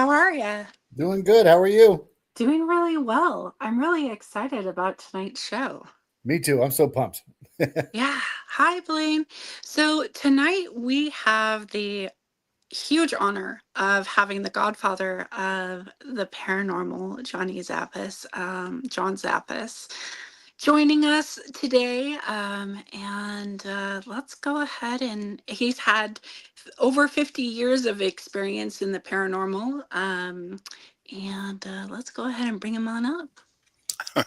How are you? Doing good. How are you? Doing really well. I'm really excited about tonight's show. Me too. I'm so pumped. Yeah. Hi, Blaine. So, tonight we have the huge honor of having the godfather of the paranormal, John Zaffis, joining us today. And let's go ahead and he's had over 50 years of experience in the paranormal. And let's go ahead and bring him on up.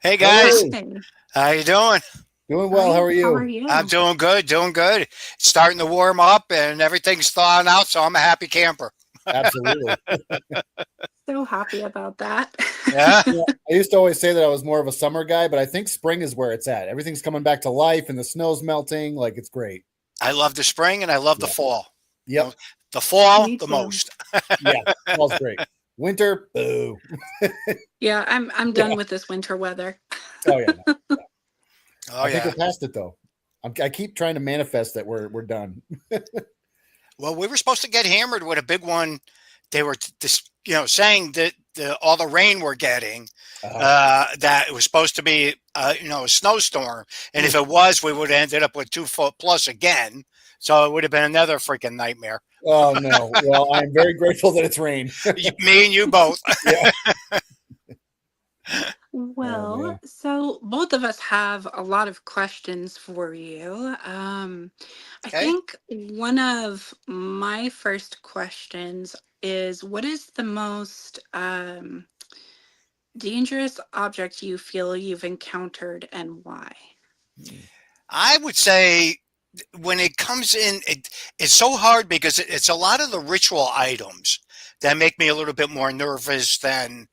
Hey guys, Hey, Hi. how you doing? doing well. How Great. are How are you? I'm you? doing good, doing good. It's starting to warm up and everything's thawing out, so I'm a happy camper. Absolutely. So happy about that. Yeah, Yeah, I used to always say that I was more of a summer guy, but I think spring is where it's at. Everything's coming back to life and the snow's melting. Like it's great. I love the spring and I love the Yeah. fall. Yep. The fall, Me the too. most. Yeah. Fall's great. Winter, boo. Yeah, I'm done Yeah. with this winter weather. Oh yeah. Oh I think we're yeah. past it though. I keep trying to manifest that we're done. Well, we were supposed to get hammered with a big one. They were saying that all the rain we're getting, Uh, that it was supposed to be a snowstorm, and if it was, we would have ended up with 2 foot plus again. So it would have been another freaking nightmare. oh no. Well, I'm very grateful that it's rain. Me and you both. Yeah. Oh Well, man. so both of us have a lot of questions for you. I Okay. think one of my first questions is what is the most dangerous object you feel you've encountered and why? I would say when it comes in, it's so hard because it's a lot of the ritual items that make me a little bit more nervous than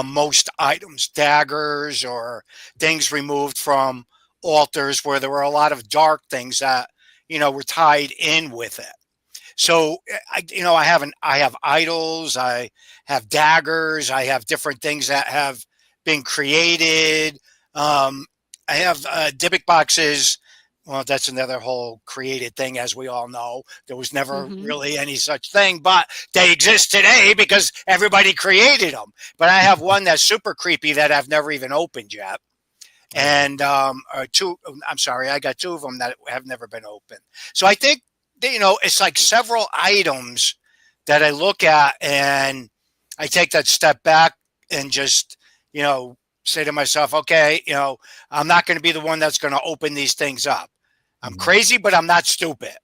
most items, daggers or things removed from altars where there were a lot of dark things that were tied in with it. So I have idols, I have daggers, I have different things that have been created. I have Dybbuk boxes. Well, that's another whole created thing, as we all know. There was never Mm-hmm. really any such thing, but they exist today because everybody created them. But I have one that's super creepy that I've never even opened yet. Oh, And or two, I'm sorry, I got two of them that have never been opened. So I think that, it's like several items that I look at and I take that step back and just, say to myself, okay, I'm not going to be the one that's going to open these things up. I'm mhm. crazy, but I'm not stupid.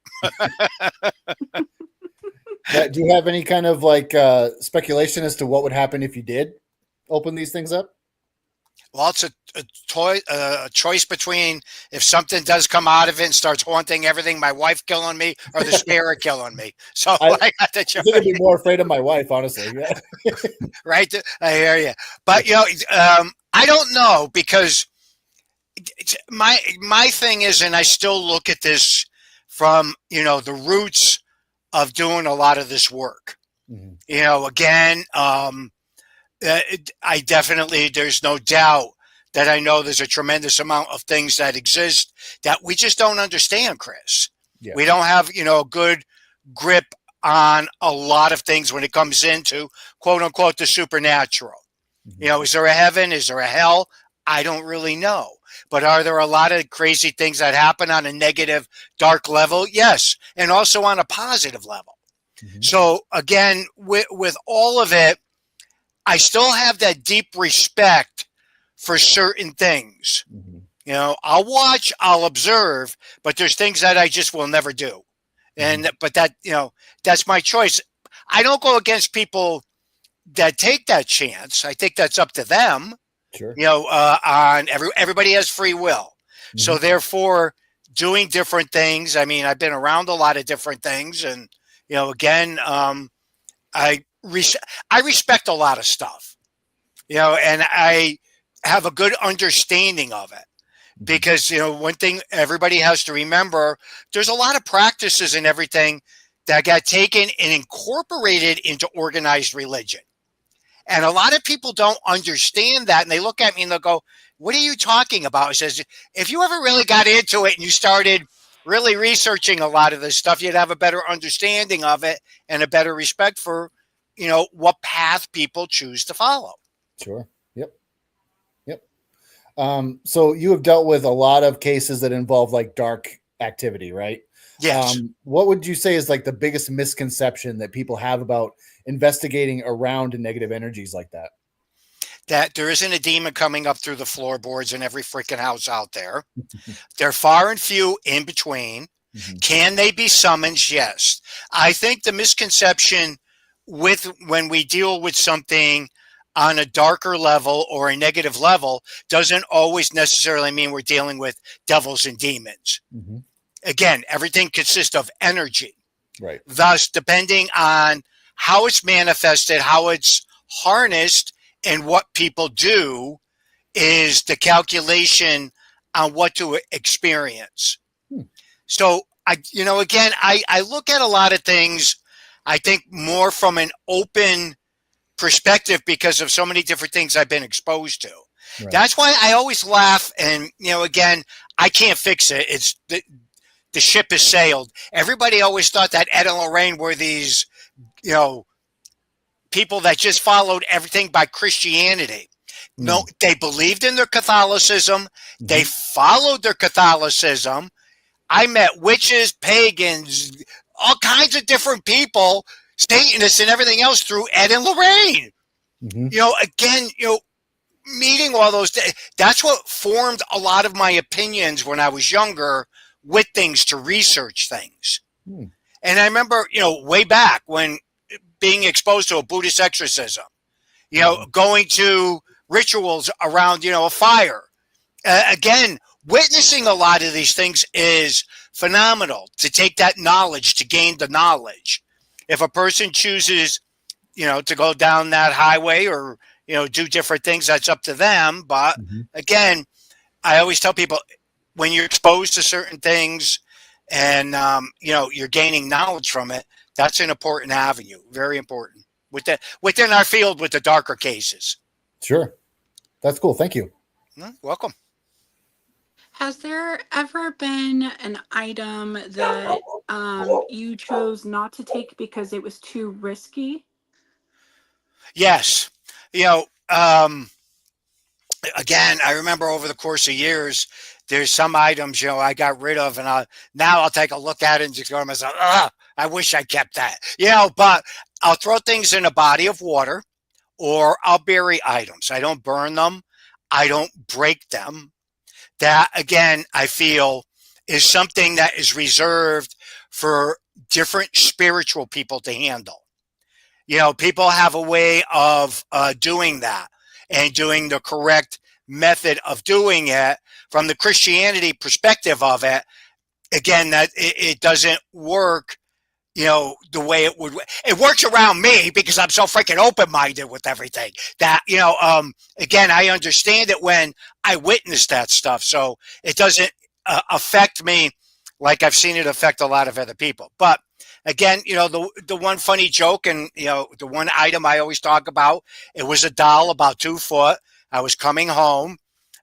Do you have any kind of like speculation as to what would happen if you did open these things up? Well, it's a choice between if something does come out of it and starts haunting everything, my wife killing me or the spirit killing me. So I, I got the I think I'd be choice, more afraid of my wife, honestly. Yeah. right? I hear you. But, I don't know because my thing is, and I still look at this from, the roots of doing a lot of this work. Mhm. Again, I definitely, there's no doubt that I know there's a tremendous amount of things that exist that we just don't understand, Chris. Yeah. We don't have, a good grip on a lot of things when it comes into quote unquote the supernatural. Mhm. Is there a heaven? Is there a hell? I don't really know. But are there a lot of crazy things that happen on a negative, dark level? Yes. And also on a positive level. Mhm. So again, with all of it, I still have that deep respect for certain things. Mhm. I'll watch, I'll observe, but there's things that I just will never do. Mhm. But that's my choice. I don't go against people that take that chance. I think that's up to them. Sure. On everybody has free will. So Mhm. therefore, doing different things. I mean, I've been around a lot of different things, and again, I res- I respect a lot of stuff, and I have a good understanding of it Mhm. because one thing everybody has to remember: there's a lot of practices and everything that got taken and incorporated into organized religion. And a lot of people don't understand that. And they look at me and they'll go, what are you talking about? It says, if you ever really got into it and you started really researching a lot of this stuff, you'd have a better understanding of it and a better respect for, what path people choose to follow. Sure. Yep. Yep. So you have dealt with a lot of cases that involve like dark activity, right? Yes. What would you say is like the biggest misconception that people have about investigating around negative energies like that? That there isn't a demon coming up through the floorboards in every freaking house out there. They're far and few in between. Mhm. Can they be summoned? Yes. I think the misconception when we deal with something on a darker level or a negative level doesn't always necessarily mean we're dealing with devils and demons. Mhm. Again, everything consists of energy. Right. Thus, depending on how it's manifested, how it's harnessed, and what people do is the calculation on what to experience. Hmm. So I look at a lot of things, I think more from an open perspective because of so many different things I've been exposed to. Right. That's why I always laugh. And, again, I can't fix it. It's the ship has sailed. Everybody always thought that Ed and Lorraine were these, people that just followed everything by Christianity. No, they believed in their Catholicism. They followed their Catholicism. I met witches, pagans, all kinds of different people, Satanists and everything else through Ed and Lorraine. Again, meeting all those, that's what formed a lot of my opinions when I was younger with things to research things. And I remember, way back when being exposed to a Buddhist exorcism, going to rituals around, a fire. Again, witnessing a lot of these things is phenomenal to take that knowledge, to gain the knowledge. If a person chooses, to go down that highway or, do different things, that's up to them. But again, I always tell people when you're exposed to certain things and, you're gaining knowledge from it, that's an important avenue. Very important within our field with the darker cases. Sure. That's cool. Thank you. Welcome. Has there ever been an item that you chose not to take because it was too risky? Yes. Again, I remember over the course of years, there's some items, I got rid of, and now I'll take a look at it and just go to myself, I wish I kept that, but I'll throw things in a body of water or I'll bury items. I don't burn them. I don't break them. That, again, I feel is something that is reserved for different spiritual people to handle. People have a way of doing that and doing the correct method of doing it from the Christianity perspective of it. Again, that it doesn't work, the way it would. It works around me because I'm so freaking open-minded with everything that, again, I understand it when I witness that stuff. So it doesn't affect me like I've seen it affect a lot of other people. But again, the one funny joke and, the one item I always talk about, it was a doll about 2 foot. I was coming home.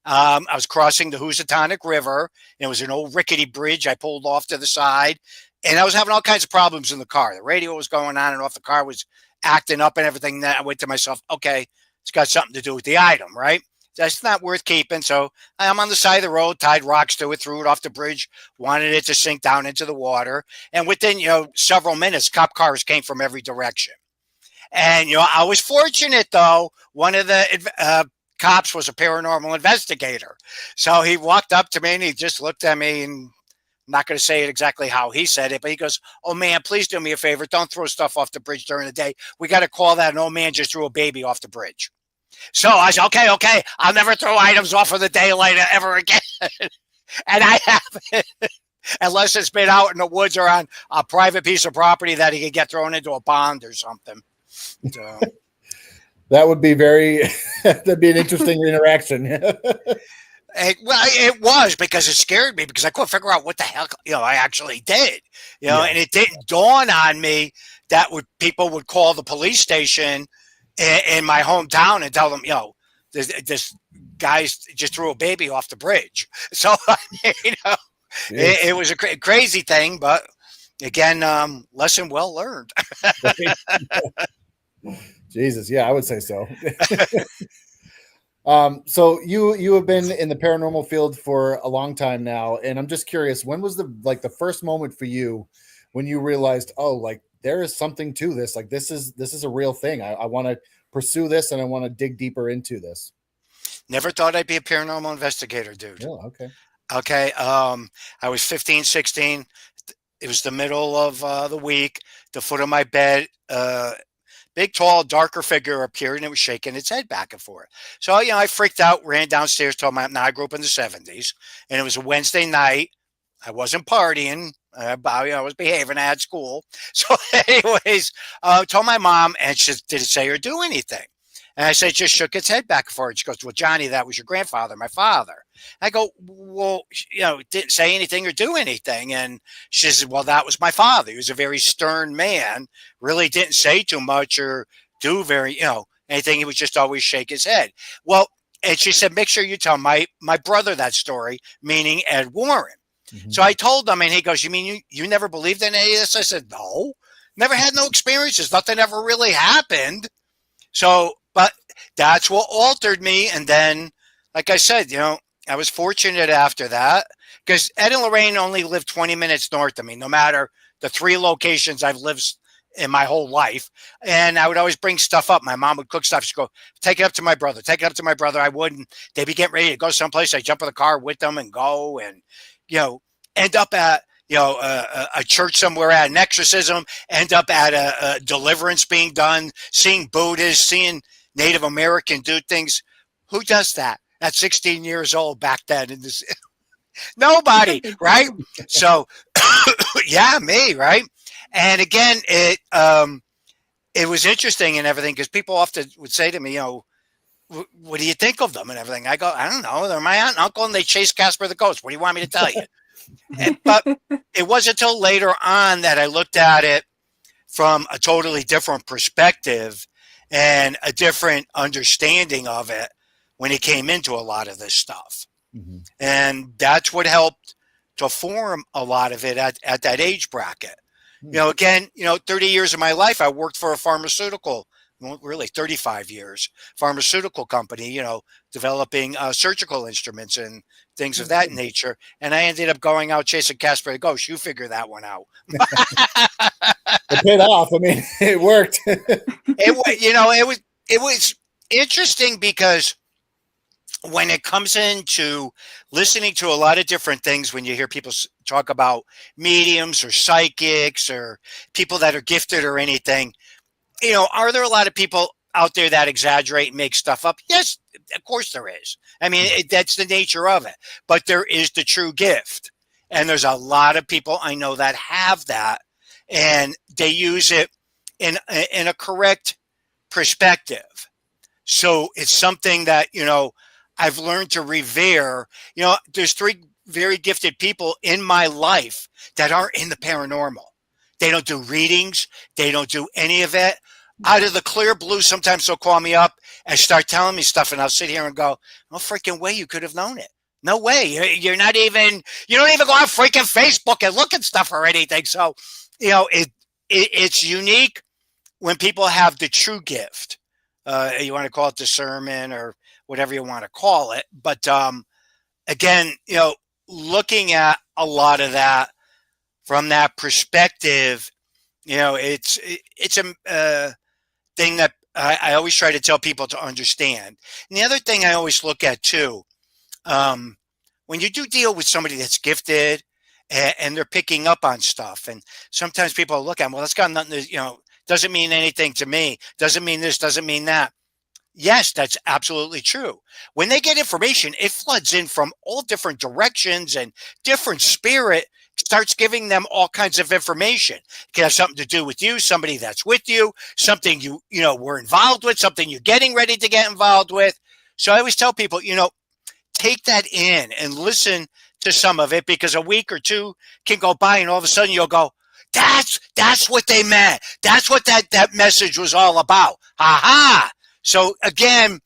I was crossing the Housatonic River. And it was an old rickety bridge. I pulled off to the side and I was having all kinds of problems in the car. The radio was going on and off. The car was acting up and everything. Then I went to myself, okay, it's got something to do with the item, right? That's not worth keeping. So I'm on the side of the road, tied rocks to it, threw it off the bridge, wanted it to sink down into the water. And within, several minutes, cop cars came from every direction. And, I was fortunate, though. One of the cops was a paranormal investigator. So he walked up to me and he just looked at me, and I'm not going to say it exactly how he said it, but he goes, "Oh, man, please do me a favor. Don't throw stuff off the bridge during the day. We got to call that an old man just threw a baby off the bridge." So I said, okay. I'll never throw items off of the daylight ever again. And I haven't, unless it's been out in the woods or on a private piece of property that he could get thrown into a pond or something. So. That would be that'd be an interesting interaction. It was because it scared me because I couldn't figure out what the hell, I actually did, and it didn't dawn on me that people would call the police station in my hometown and tell them, this guy just threw a baby off the bridge. So, It was a crazy thing, but again, lesson well learned. Right? Jesus, yeah, I would say so. So you have been in the paranormal field for a long time now, and I'm just curious, when was the first moment for you when you realized, oh, like there is something to this, like this is a real thing. I want to pursue this and I want to dig deeper into this. Never thought I'd be a paranormal investigator, dude. Oh, okay. Okay. I was 15, 16. It was the middle of the week. The foot of my bed, big, tall, darker figure appeared, and it was shaking its head back and forth. So, I freaked out, ran downstairs, told my, now I grew up in the 70s, and it was a Wednesday night. I wasn't partying. I was behaving. I had school. So, anyways, told my mom, and she said, did it say or do anything? And I said, it just shook its head back and forth. She goes, well, Johnny, that was your grandfather, my father. I go, well, it didn't say anything or do anything. And she said, well, that was my father. He was a very stern man, really didn't say too much or do very, anything. He would just always shake his head. Well, and she said, make sure you tell my brother that story, meaning Ed Warren. Mm-hmm. So I told him, and he goes, you mean you never believed in any of this? I said, no, never had no experiences. Nothing ever really happened. So, but that's what altered me. And then, like I said, I was fortunate after that because Ed and Lorraine only lived 20 minutes north of me, no matter the 3 locations I've lived in my whole life. And I would always bring stuff up. My mom would cook stuff. She'd go, take it up to my brother, take it up to my brother. I wouldn't. They'd be getting ready to go someplace. I'd jump in the car with them and go and, end up at, a church somewhere at an exorcism, end up at a deliverance being done, seeing Buddhists, seeing Native American do things. Who does that at 16 years old back then? In this, nobody, right? So, yeah, me, right? And again, it was interesting and everything because people often would say to me, what do you think of them and everything? I go, I don't know. They're my aunt and uncle and they chase Casper the Ghost. What do you want me to tell you? But it wasn't until later on that I looked at it from a totally different perspective and a different understanding of it when it came into a lot of this stuff. Mm-hmm. And that's what helped to form a lot of it at that age bracket. Mm-hmm. Again, 30 years of my life, I worked for a pharmaceutical, well, really 35 years, pharmaceutical company, developing surgical instruments and things of that nature. And I ended up going out chasing Casper the Ghost. You figure that one out. It paid off. I mean, it worked. It was interesting because when it comes into listening to a lot of different things, when you hear people talk about mediums or psychics or people that are gifted or anything, are there a lot of people out there that exaggerate and make stuff up? Yes, of course there is. I mean, that's the nature of it. But there is the true gift. And there's a lot of people I know that have that. And they use it in a correct perspective. So it's something that, I've learned to revere. There's 3 very gifted people in my life that aren't in the paranormal. They don't do readings. They don't do any of it. Out of the clear blue, sometimes they'll call me up and start telling me stuff, and I'll sit here and go, no freaking way you could have known it. No way. You don't even go on freaking Facebook and look at stuff or anything. So, it's unique when people have the true gift. You want to call it discernment or whatever you want to call it. But again, looking at a lot of that from that perspective, it's a thing that I always try to tell people to understand. And the other thing I always look at too, when you do deal with somebody that's gifted and they're picking up on stuff, and sometimes people look at them, well, that's got nothing to, doesn't mean anything to me, doesn't mean this, doesn't mean that. Yes, that's absolutely true. When they get information, it floods in from all different directions and different spirit starts giving them all kinds of information. It can have something to do with you, somebody that's with you, something you were involved with, something you're getting ready to get involved with. So I always tell people, take that in and listen to some of it, because a week or 2 can go by and all of a sudden you'll go, that's what they meant. That's what that message was all about. Ha. So again,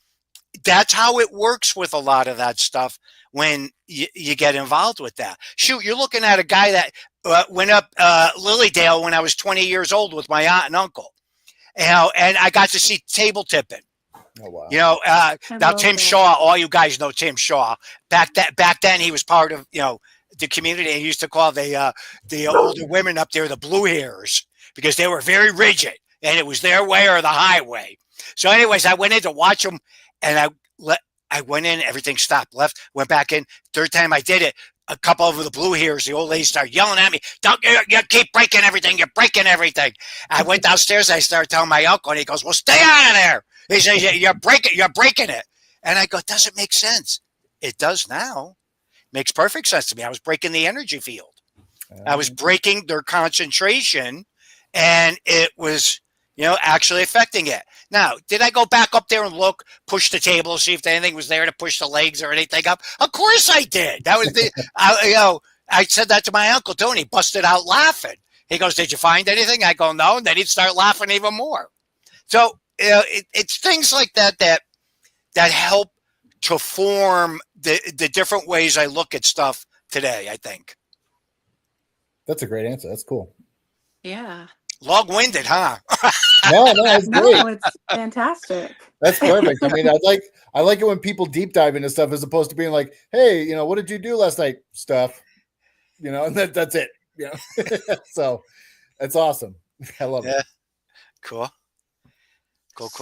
that's how it works with a lot of that stuff when you get involved with that. Shoot, you're looking at a guy that went up Lilydale when I was 20 years old with my aunt and uncle. And I got to see table tipping. Oh wow! Now Tim Shaw, all you guys know Tim Shaw. Back then, he was part of the community. He used to call the older women up there the blue hairs because they were very rigid, and it was their way or the highway. So, anyways, I went in to watch them, and I went in, everything stopped, left, went back in. Third time I did it, a couple of the blue hairs, the old ladies started yelling at me, "Don't you keep breaking everything, you're breaking everything." I went downstairs, I started telling my uncle, and he goes, "Well, stay out of there." He says, "You're breaking it." And I go, "Does it make sense?" It does now. Makes perfect sense to me. I was breaking the energy field. I was breaking their concentration, and it was, actually affecting it. Now, did I go back up there and look, push the table, see if anything was there to push the legs or anything up? Of course I did. That was I said that to my uncle too, and he busted out laughing. He goes, "Did you find anything?" I go, "No." And then he'd start laughing even more. So, it's things like that help to form the different ways I look at stuff today, I think. That's a great answer. That's cool. Yeah. Long-winded, huh? No, it's great. No, it's fantastic. That's perfect. I mean, I like it when people deep dive into stuff as opposed to being like, "Hey, what did you do last night?" Stuff, and that's it. So that's awesome. I love it. Cool.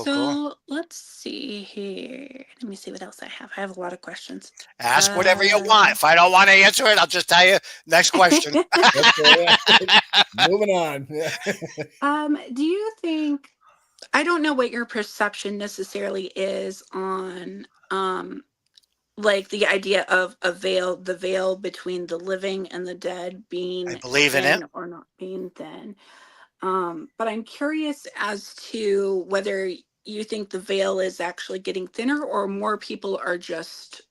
So let's see here. Let me see what else I have. I have a lot of questions. Ask whatever you want. If I don't want to answer it, I'll just tell you next question. Moving on. Do you think, I don't know what your perception necessarily is on like the idea of the veil between the living and the dead being I believe in it or not being thin. But I'm curious as to whether you think the veil is actually getting thinner or more people are just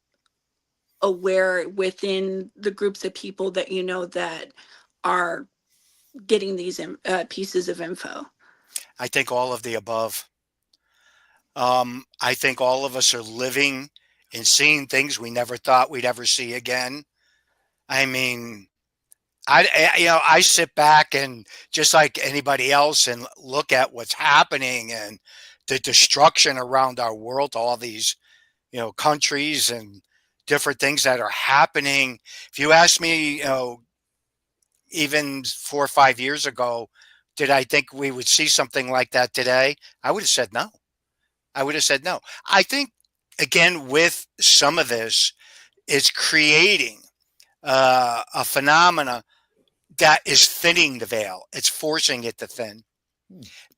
aware within the groups of people that that are getting these pieces of info. I think all of the above. I think all of us are living and seeing things we never thought we'd ever see again. I mean, I sit back and just like anybody else and look at what's happening and the destruction around our world, all these, countries and different things that are happening. If you ask me, even 4 or 5 years ago, did I think we would see something like that today? I would have said no. I think, again, with some of this, it's creating a phenomena that is thinning the veil. It's forcing it to thin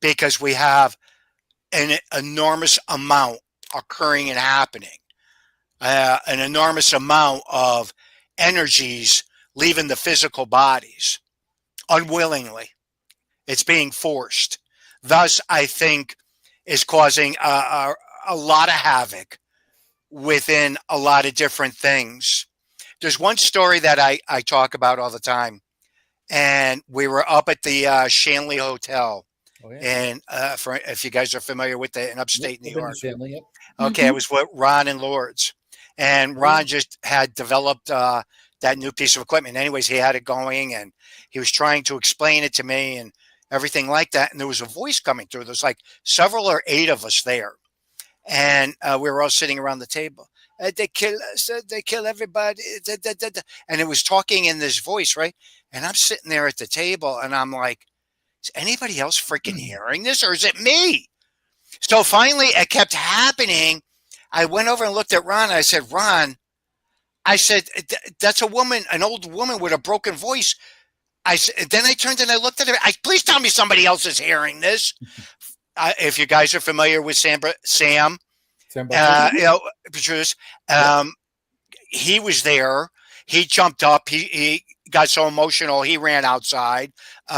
because we have an enormous amount occurring and happening, an enormous amount of energies leaving the physical bodies unwillingly. It's being forced. Thus, I think is causing a lot of havoc within a lot of different things. There's one story that I talk about all the time. And we were up at the Shanley Hotel. Oh, yeah. And if you guys are familiar with it in upstate New York. Shanley, yep. Okay, It was with Ron and Lords. And Ron just had developed that new piece of equipment. Anyways, he had it going and he was trying to explain it to me and everything like that. And there was a voice coming through. There's like 7 or 8 of us there. And we were all sitting around the table. They kill us. They kill everybody. And it was talking in this voice, right? And I'm sitting there at the table, and I'm like, is anybody else freaking hearing this, or is it me? So finally, it kept happening. I went over and looked at Ron, and I said, "Ron," I said, "that's a woman, an old woman with a broken voice." Then I turned and I looked at her. Please tell me somebody else is hearing this. If you guys are familiar with Sam, Patrice, he was there. He jumped up. He got so emotional. He ran outside.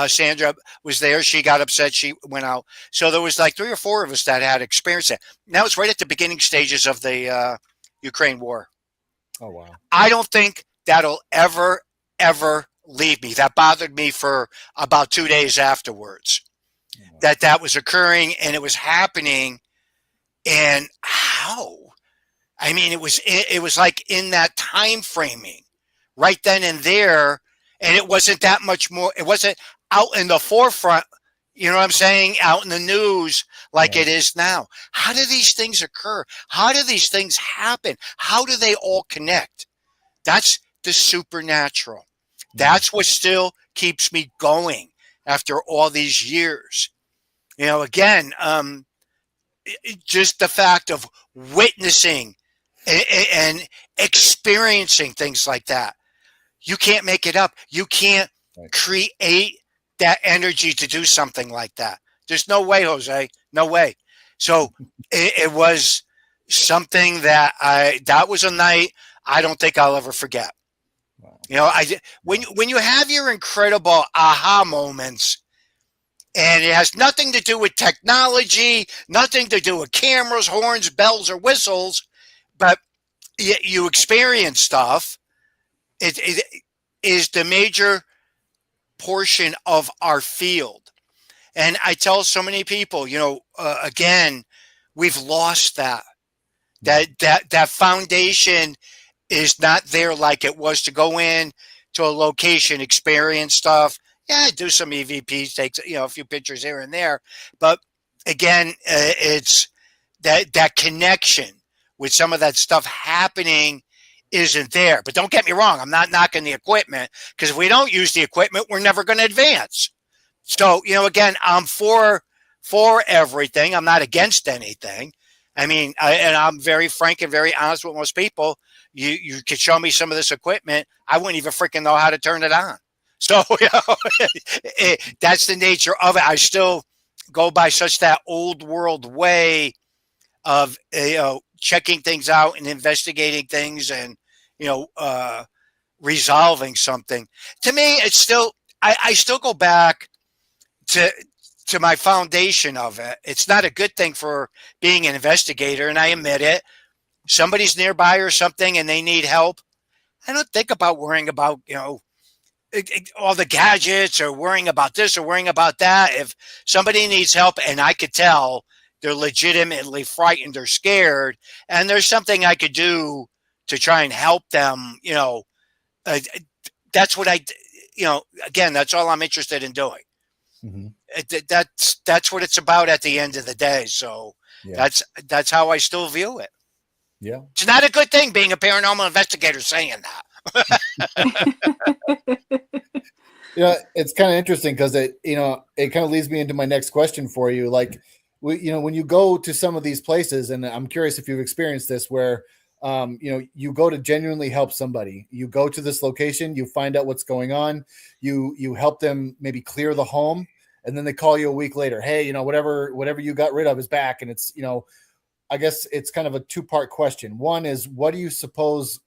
Sandra was there. She got upset. She went out. So there was like 3 or 4 of us that had experienced it. That was right at the beginning stages of the Ukraine war. Oh, wow. I don't think that'll ever leave me. That bothered me for about 2 days afterwards. Oh, wow. That was occurring and it was happening. And how? I mean, it was like in that time framing, right then and there, and it wasn't that much more. It wasn't out in the forefront. You know what I'm saying? Out in the news like Yeah. it is now. How do these things occur? How do these things happen? How do they all connect? That's the supernatural. That's what still keeps me going after all these years. You know, again, just the fact of witnessing and experiencing things like that. You can't make it up. You can't Right. create that energy to do something like that. There's no way, Jose. No way. So it was something that was a night I don't think I'll ever forget. Wow. You know, when you have your incredible aha moments, and it has nothing to do with technology, nothing to do with cameras, horns, bells, or whistles, but you experience stuff. It is the major portion of our field. And I tell so many people, you know, again, we've lost that. That foundation is not there like it was to go in to a location, experience stuff. Yeah, do some EVPs, take a few pictures here and there, but again, it's that connection with some of that stuff happening isn't there. But don't get me wrong, I'm not knocking the equipment, because if we don't use the equipment, we're never going to advance. So, again, I'm for everything. I'm not against anything. I mean, and I'm very frank and very honest with most people. You could show me some of this equipment, I wouldn't even freaking know how to turn it on. So, that's the nature of it. I still go by such that old world way of checking things out and investigating things, and resolving something. To me, it's still I still go back to my foundation of it. It's not a good thing for being an investigator, and I admit it. Somebody's nearby or something and they need help. I don't think about worrying about all the gadgets, or worrying about this or worrying about that. If somebody needs help and I could tell they're legitimately frightened or scared, and there's something I could do to try and help them, that's what again, that's all I'm interested in doing. Mm-hmm. That's what it's about at the end of the day. So Yeah. that's how I still view it. Yeah. It's not a good thing being a paranormal investigator saying that. It's kind of interesting because it kind of leads me into my next question for you. Like, when you go to some of these places, and I'm curious if you've experienced this, where you go to genuinely help somebody. You go to this location, you find out what's going on, you help them maybe clear the home, and then they call you a week later. Hey, whatever you got rid of is back, and it's I guess it's kind of a two-part question. One is, what do you suppose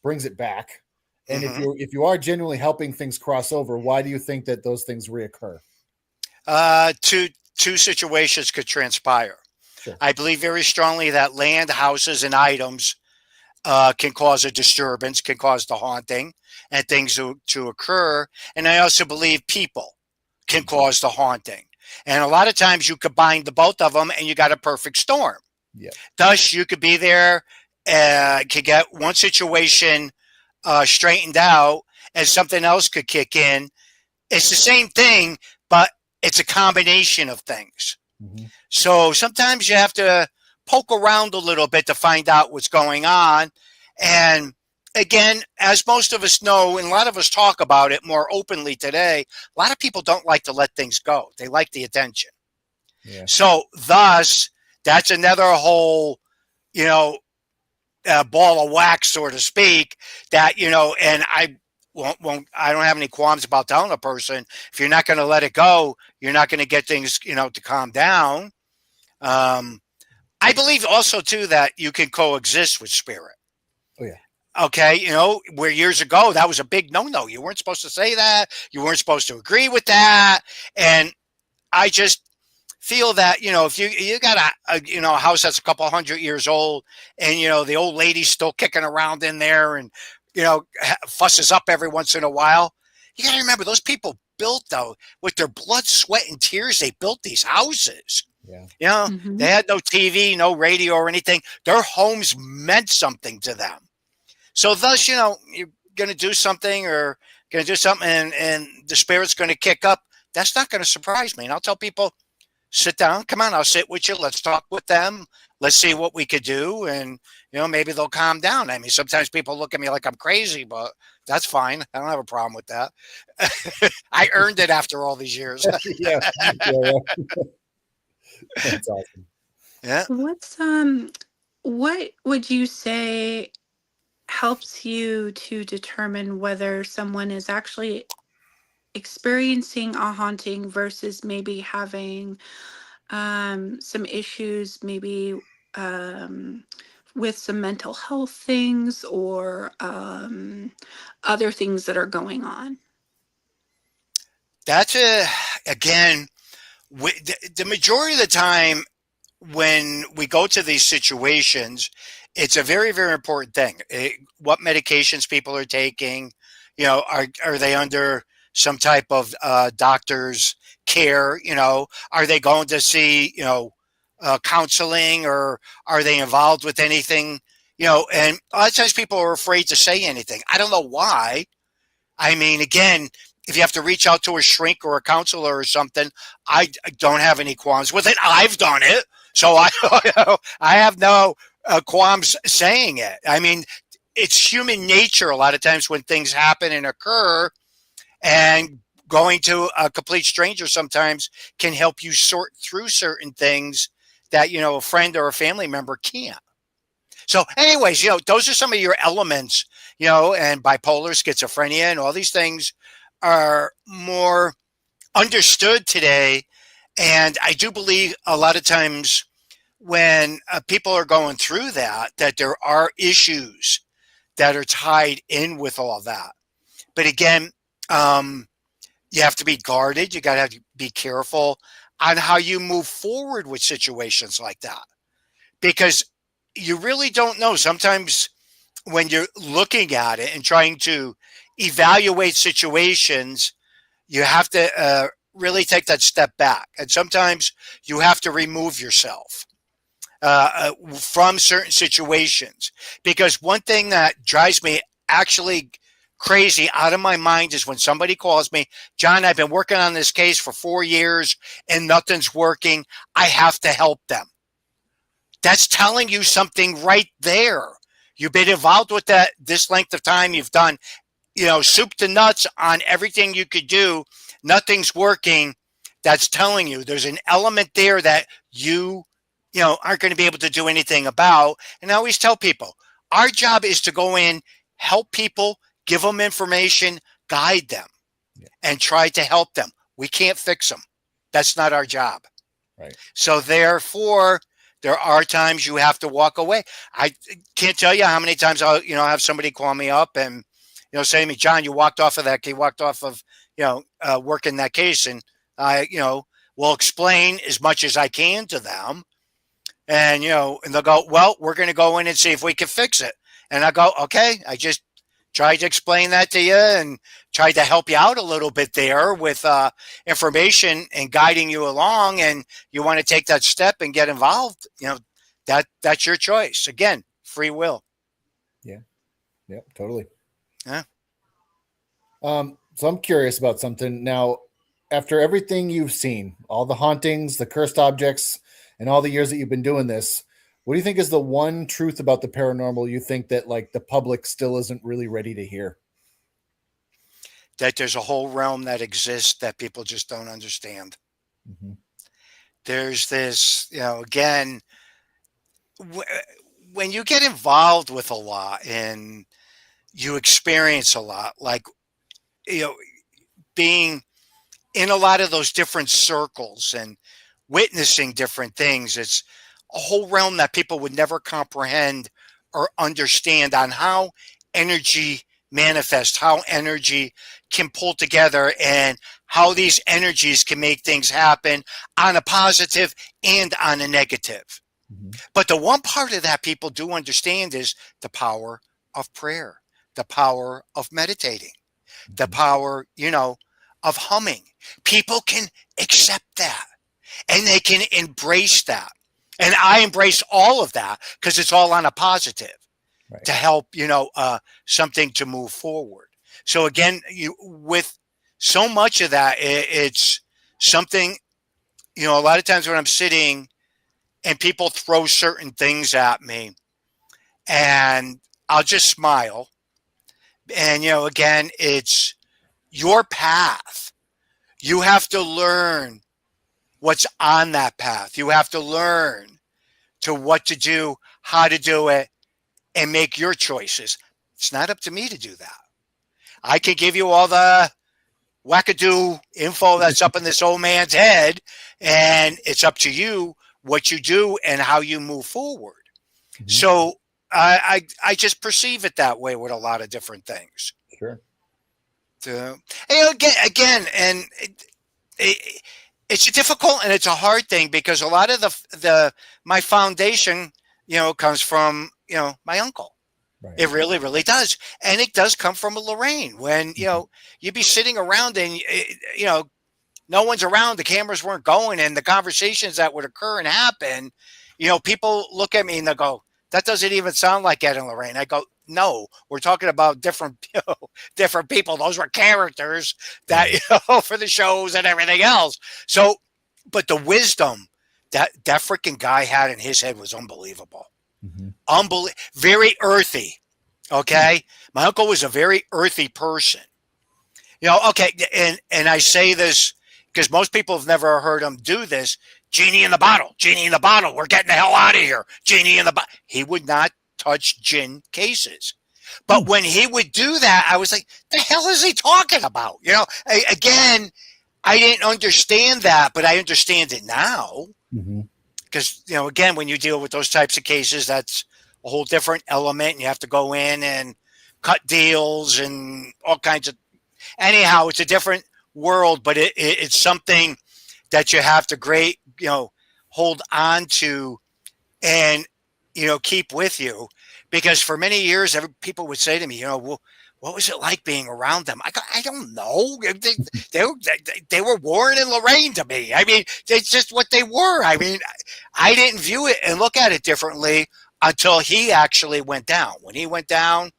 brings it back? And if you are genuinely helping things cross over, why do you think that those things reoccur? Two situations could transpire. Sure. I believe very strongly that land, houses, and items can cause a disturbance, can cause the haunting and things to occur. And I also believe people can cause the haunting. And a lot of times you combine the both of them and you got a perfect storm. Yeah. Thus, you could be there, could get one situation straightened out, and something else could kick in. It's the same thing, but it's a combination of things. Mm-hmm. So sometimes you have to poke around a little bit to find out what's going on. And again, as most of us know, and a lot of us talk about it more openly today, a lot of people don't like to let things go. They like the attention. Yeah. So thus, that's another whole, ball of wax, so to speak, that, and I don't have any qualms about telling a person, if you're not going to let it go, you're not going to get things, to calm down. I believe also too that you can coexist with spirit. Oh yeah. Okay, where years ago that was a big no-no. You weren't supposed to say that. You weren't supposed to agree with that. And I just feel that, if you got a house that's a couple 100 years old, and the old lady's still kicking around in there, and fusses up every once in a while, you got to remember, those people built, though, with their blood, sweat, and tears, they built these houses. Yeah. You know, Hmm. they had no TV, no radio or anything. Their homes meant something to them. So thus, you're going to do something or going to do something and the spirit's going to kick up. That's not going to surprise me. And I'll tell people, sit down, come on, I'll sit with you. Let's talk with them. Let's see what we could do. And, maybe they'll calm down. I mean, sometimes people look at me like I'm crazy, but that's fine. I don't have a problem with that. I earned it after all these years. Yeah. Yeah. That's awesome. Yeah. What would you say helps you to determine whether someone is actually experiencing a haunting versus maybe having some issues, maybe um, with some mental health things or other things that are going on? That's again, the majority of the time when we go to these situations, it's a very, very important thing. What medications people are taking, are they under some type of doctor's care? Are they going to see, counseling, or are they involved with anything? And a lot of times people are afraid to say anything. I don't know why. I mean, again, if you have to reach out to a shrink or a counselor or something, I don't have any qualms with it. I've done it, so I have no qualms saying it. I mean, it's human nature a lot of times when things happen and occur, and going to a complete stranger sometimes can help you sort through certain things that a friend or a family member can't. So, anyways, those are some of your elements, and bipolar, schizophrenia, and all these things are more understood today. And I do believe a lot of times when people are going through that there are issues that are tied in with all that. But again, you have to be guarded. You got to have to be careful on how you move forward with situations like that, because you really don't know. Sometimes when you're looking at it and trying to evaluate situations, you have to really take that step back. And sometimes you have to remove yourself from certain situations. Because one thing that drives me actually crazy out of my mind is when somebody calls me, John, I've been working on this case for 4 years and nothing's working. I have to help them. That's telling you something right there. You've been involved with that this length of time. You've done, soup to nuts on everything you could do. Nothing's working. That's telling you there's an element there that aren't going to be able to do anything about. And I always tell people, our job is to go in, help people, give them information, guide them, and try to help them. We can't fix them. That's not our job. Right. So therefore, there are times you have to walk away. I can't tell you how many times I'll, have somebody call me up and, say to me, John, you walked off of working that case. And I, will explain as much as I can to them. And, and they'll go, well, we're going to go in and see if we can fix it. And I go, okay, I just tried to explain that to you and tried to help you out a little bit there with information and guiding you along. And you want to take that step and get involved, that's your choice. Again, free will. Yeah. Yeah, totally. Yeah. So I'm curious about something now. After everything you've seen, all the hauntings, the cursed objects, and all the years that you've been doing this, what do you think is the one truth about the paranormal you think that like the public still isn't really ready to hear? That there's a whole realm that exists that people just don't understand. Mm-hmm. There's this, again, when you get involved with a lot and you experience a lot, like, being in a lot of those different circles and witnessing different things, it's a whole realm that people would never comprehend or understand on how energy manifests, how energy can pull together, and how these energies can make things happen on a positive and on a negative. Mm-hmm. But the one part of that people do understand is the power of prayer, the power of meditating, the power, of humming. People can accept that. and they can embrace that. And I embrace all of that because it's all on a positive Right. to help, something to move forward. So again, with so much of that, it's something, a lot of times when I'm sitting and people throw certain things at me and I'll just smile. And, again, it's your path. You have to learn what's on that path. You have to learn to what to do, how to do it, and make your choices. It's not up to me to do that. I can give you all the wackadoo info that's up in this old man's head, and it's up to you what you do and how you move forward. Mm-hmm. So I just perceive it that way with a lot of different things. Sure. So, again, and it's a difficult and it's a hard thing because a lot of my foundation, comes from my uncle. Right. It really, really does, and it does come from Lorraine. When you'd be sitting around and no one's around, the cameras weren't going, and the conversations that would occur and happen, people look at me and they go, "That doesn't even sound like Ed and Lorraine." I go, "No, we're talking about different people. Those were characters that for the shows and everything else." So, but the wisdom that freaking guy had in his head was unbelievable. Mm-hmm. Very earthy. Okay, my uncle was a very earthy person. Okay, and I say this because most people have never heard him do this. Genie in the bottle, genie in the bottle. We're getting the hell out of here. Genie in the bottle. He would not touch gin cases. But when he would do that, I was like, the hell is he talking about? Again, I didn't understand that, but I understand it now. Because, again, when you deal with those types of cases, that's a whole different element. And you have to go in and cut deals and all kinds of... Anyhow, it's a different world, but it's something that you have to hold on to and, keep with you. Because for many years, people would say to me, well, what was it like being around them? I don't know. They were Warren and Lorraine to me. I mean, it's just what they were. I mean, I didn't view it and look at it differently until he actually went down. When he went down,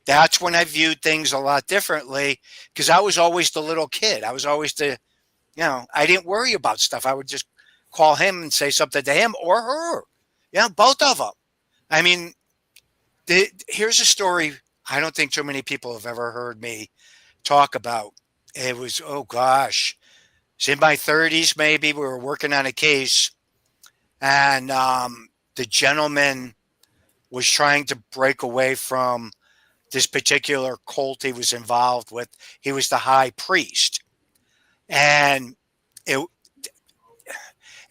that's when I viewed things a lot differently because I was always the little kid. I was always I didn't worry about stuff. I would just call him and say something to him or her. Both of them. I mean, here's a story I don't think too many people have ever heard me talk about. It was, oh gosh, it's in my 30s maybe. We were working on a case and the gentleman was trying to break away from this particular cult he was involved with. He was the high priest. And it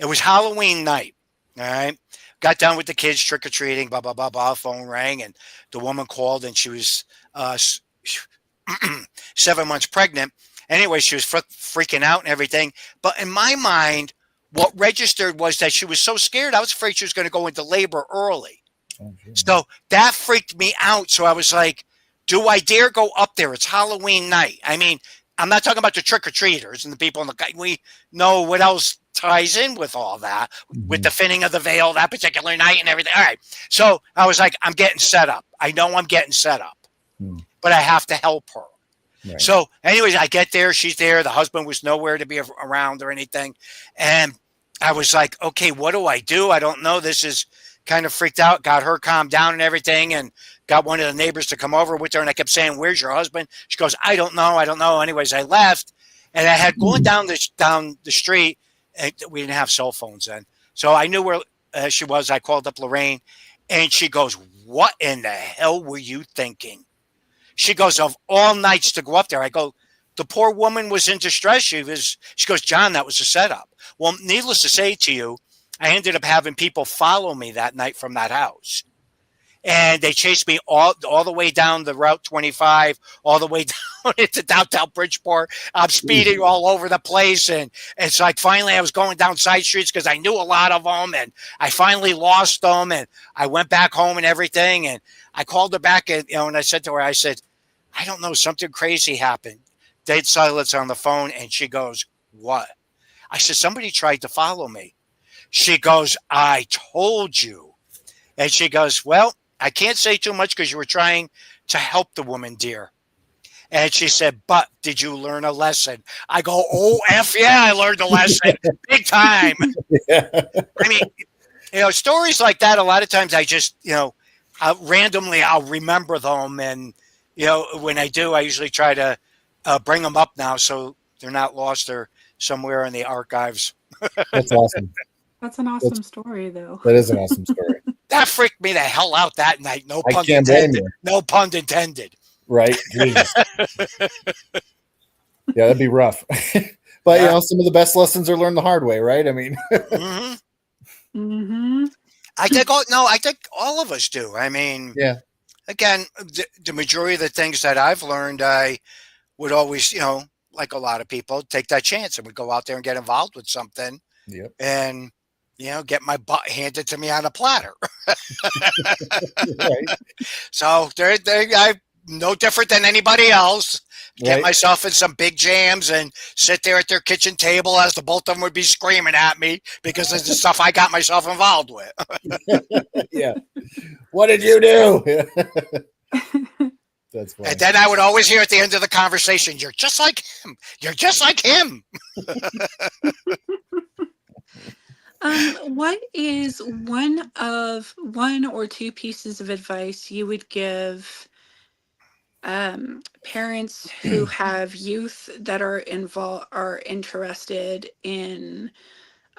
was Halloween night, all right? Got done with the kids trick-or-treating, blah, blah, blah, blah. Phone rang, and the woman called, and she was 7 months pregnant. Anyway, she was freaking out and everything. But in my mind, what registered was that she was so scared, I was afraid she was going to go into labor early. Oh, so that freaked me out. So I was like, do I dare go up there? It's Halloween night. I mean, I'm not talking about the trick-or-treaters and the people in the... We know what else ties in with all that, with the thinning of the veil that particular night and everything. All right. So I was like, I'm getting set up. I know I'm getting set up, but I have to help her. Right. So anyways, I get there. She's there. The husband was nowhere to be around or anything. And I was like, okay, what do? I don't know. This is kind of freaked out, got her calmed down and everything, and got one of the neighbors to come over with her. And I kept saying, where's your husband? She goes, I don't know. Anyways, I left, and I had going down the street. And we didn't have cell phones then. So I knew where she was. I called up Lorraine, and she goes, what in the hell were you thinking? She goes, of all nights to go up there. I go, the poor woman was in distress. She goes, John, that was a setup. Well, needless to say to you, I ended up having people follow me that night from that house. And they chased me all the way down the Route 25, all the way down into downtown Bridgeport. I'm speeding all over the place. And it's like finally I was going down side streets because I knew a lot of them. And I finally lost them. And I went back home and everything. And I called her back and, and I said to her, I said, I don't know, something crazy happened. Dead silence on the phone. And she goes, what? I said, somebody tried to follow me. She goes, I told you. And she goes, well, I can't say too much because you were trying to help the woman, dear. And she said, but did you learn a lesson? I go, oh, F yeah, I learned a lesson. Big time. Yeah. I mean, stories like that, a lot of times I just, randomly I'll remember them. And, when I do, I usually try to bring them up now so they're not lost or somewhere in the archives. That's awesome. That's an awesome story, though. That is an awesome story. That freaked me the hell out that night. No I pun can't blame intended. you. No pun intended. Right? Jesus. Yeah, that'd be rough. But Yeah. some of the best lessons are learned the hard way, right? I mean, Mm-hmm. Mm-hmm. I think all of us do. I mean, yeah, again, the majority of the things that I've learned, I would always, like a lot of people, take that chance and would go out there and get involved with something yep. and, get my butt handed to me on a platter. Right. So I'm no different than anybody else. Get Right. myself in some big jams and sit there at their kitchen table as the both of them would be screaming at me because of the stuff I got myself involved with. Yeah. What did you do? That's funny. And then I would always hear at the end of the conversation, you're just like him. You're just like him. What is one or two pieces of advice you would give parents who have youth that are interested in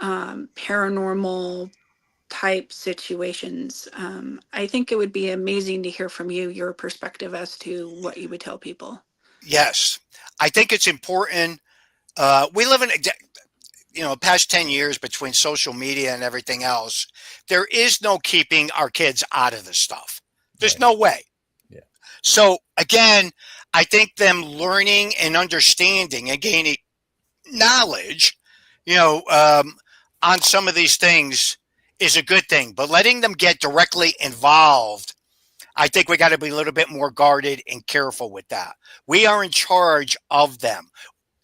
paranormal type situations? I think it would be amazing to hear from you, your perspective as to what you would tell people. Yes. I think it's important. We live in past 10 years between social media and everything else, there is no keeping our kids out of this stuff. There's Right. no way. Yeah. So again, I think them learning and understanding and gaining knowledge, on some of these things is a good thing, but letting them get directly involved, I think we got to be a little bit more guarded and careful with that. We are in charge of them.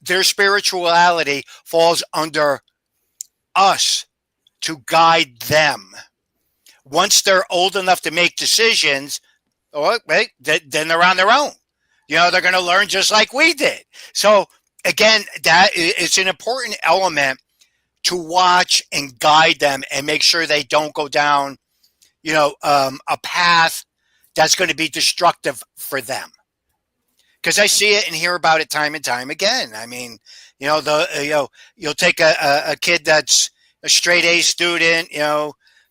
Their spirituality falls under us to guide them. Once they're old enough to make decisions, then they're on their own. They're going to learn just like we did. So again, it's an important element to watch and guide them and make sure they don't go down, a path that's going to be destructive for them. Because I see it and hear about it time and time again. I mean, you'll take a kid that's a straight A student,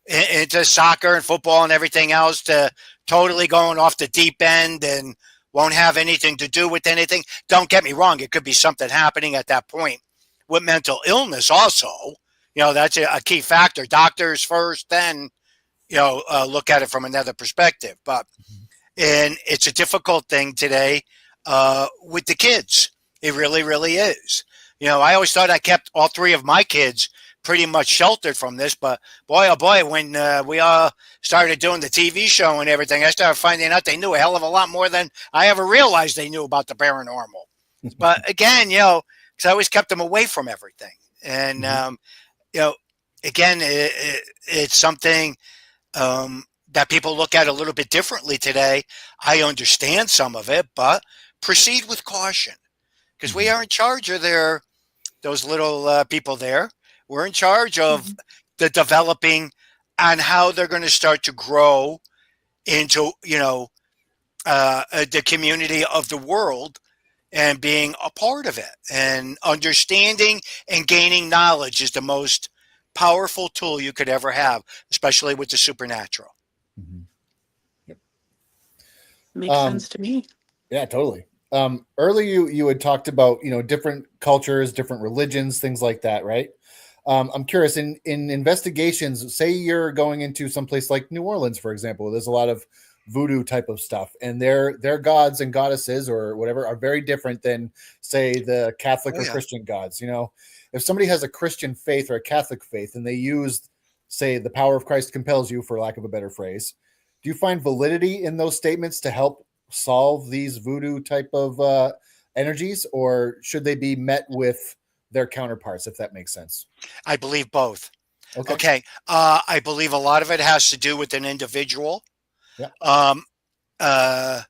into soccer and football and everything else, to totally going off the deep end and won't have anything to do with anything. Don't get me wrong; it could be something happening at that point with mental illness. Also, that's a key factor. Doctors first, then look at it from another perspective. And it's a difficult thing today. With the kids, it really, really is. I always thought I kept all three of my kids pretty much sheltered from this, but boy, oh boy, when we all started doing the TV show and everything, I started finding out they knew a hell of a lot more than I ever realized they knew about the paranormal. But again, because I always kept them away from everything. And, again, it's something that people look at a little bit differently today. I understand some of it, but proceed with caution, because we are in charge of those little people there. We're in charge of the developing and how they're going to start to grow into, the community of the world and being a part of it. And understanding and gaining knowledge is the most powerful tool you could ever have, especially with the supernatural. Mhm. Yep. Makes sense to me. Yeah, totally. Earlier you had talked about, different cultures, different religions, things like that, right? I'm curious, in investigations, say you're going into someplace like New Orleans, for example, there's a lot of voodoo type of stuff, and their gods and goddesses or whatever are very different than, say, the Catholic or Christian gods. If somebody has a Christian faith or a Catholic faith and they use, say, the power of Christ compels you, for lack of a better phrase, do you find validity in those statements to help solve these voodoo type of energies, or should they be met with their counterparts, if that makes sense? I believe both. Okay. Okay. I believe a lot of it has to do with an individual. Yeah. Um, I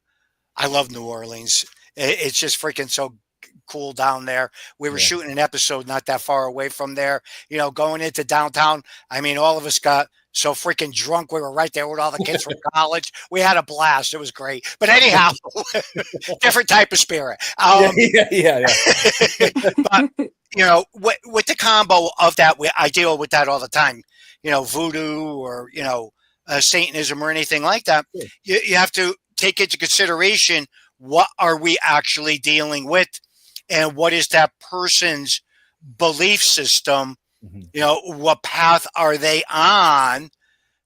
love New Orleans. It's just freaking so cool down there. We were Yeah. shooting an episode not that far away from there. You know, going into downtown. I mean, all of us got so freaking drunk. We were right there with all the kids from college. We had a blast. It was great. But anyhow, different type of spirit. Yeah. But you know, with the combo of that, I deal with that all the time. You know, voodoo or Satanism or anything like that. Sure. You have to take into consideration what are we actually dealing with, and what is that person's belief system. Mhm. You know, what path are they on?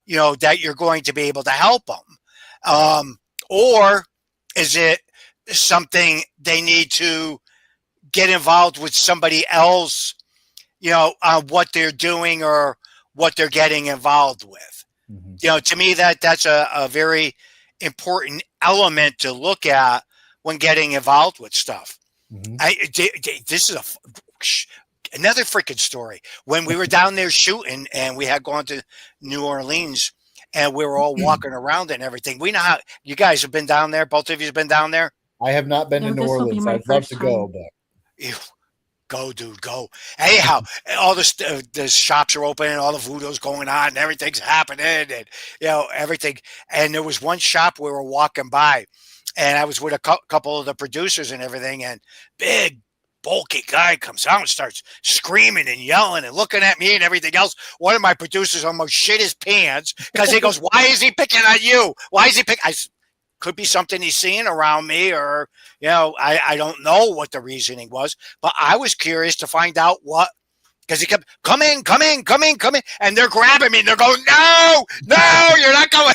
You know, that you're going to be able to help them, or is it something they need to get involved with somebody else, you know, on what they're doing or what they're getting involved with. Mhm. You know, to me, that's a very important element to look at when getting involved with stuff. Mhm. This is another freaking story. When we were down there shooting and we had gone to New Orleans and we were all walking around and everything. We know how you guys have been down there. Both of you have been down there. I have not been No, to New this will be Orleans. my I'd love first to go, time. but Ew. Go, dude, go. Anyhow, all the shops are open and all the voodoo's going on and everything's happening and, you know, everything. And there was one shop we were walking by and I was with a couple of the producers and everything, and big, bulky guy comes out and starts screaming and yelling and looking at me and everything else. One of my producers almost shit his pants because he goes, "Why is he picking on you? Why is he picking?" Could be something he's seeing around me, or I don't know what the reasoning was, but I was curious to find out what, because he kept come in, and they're grabbing me and they're going, "No, you're not going."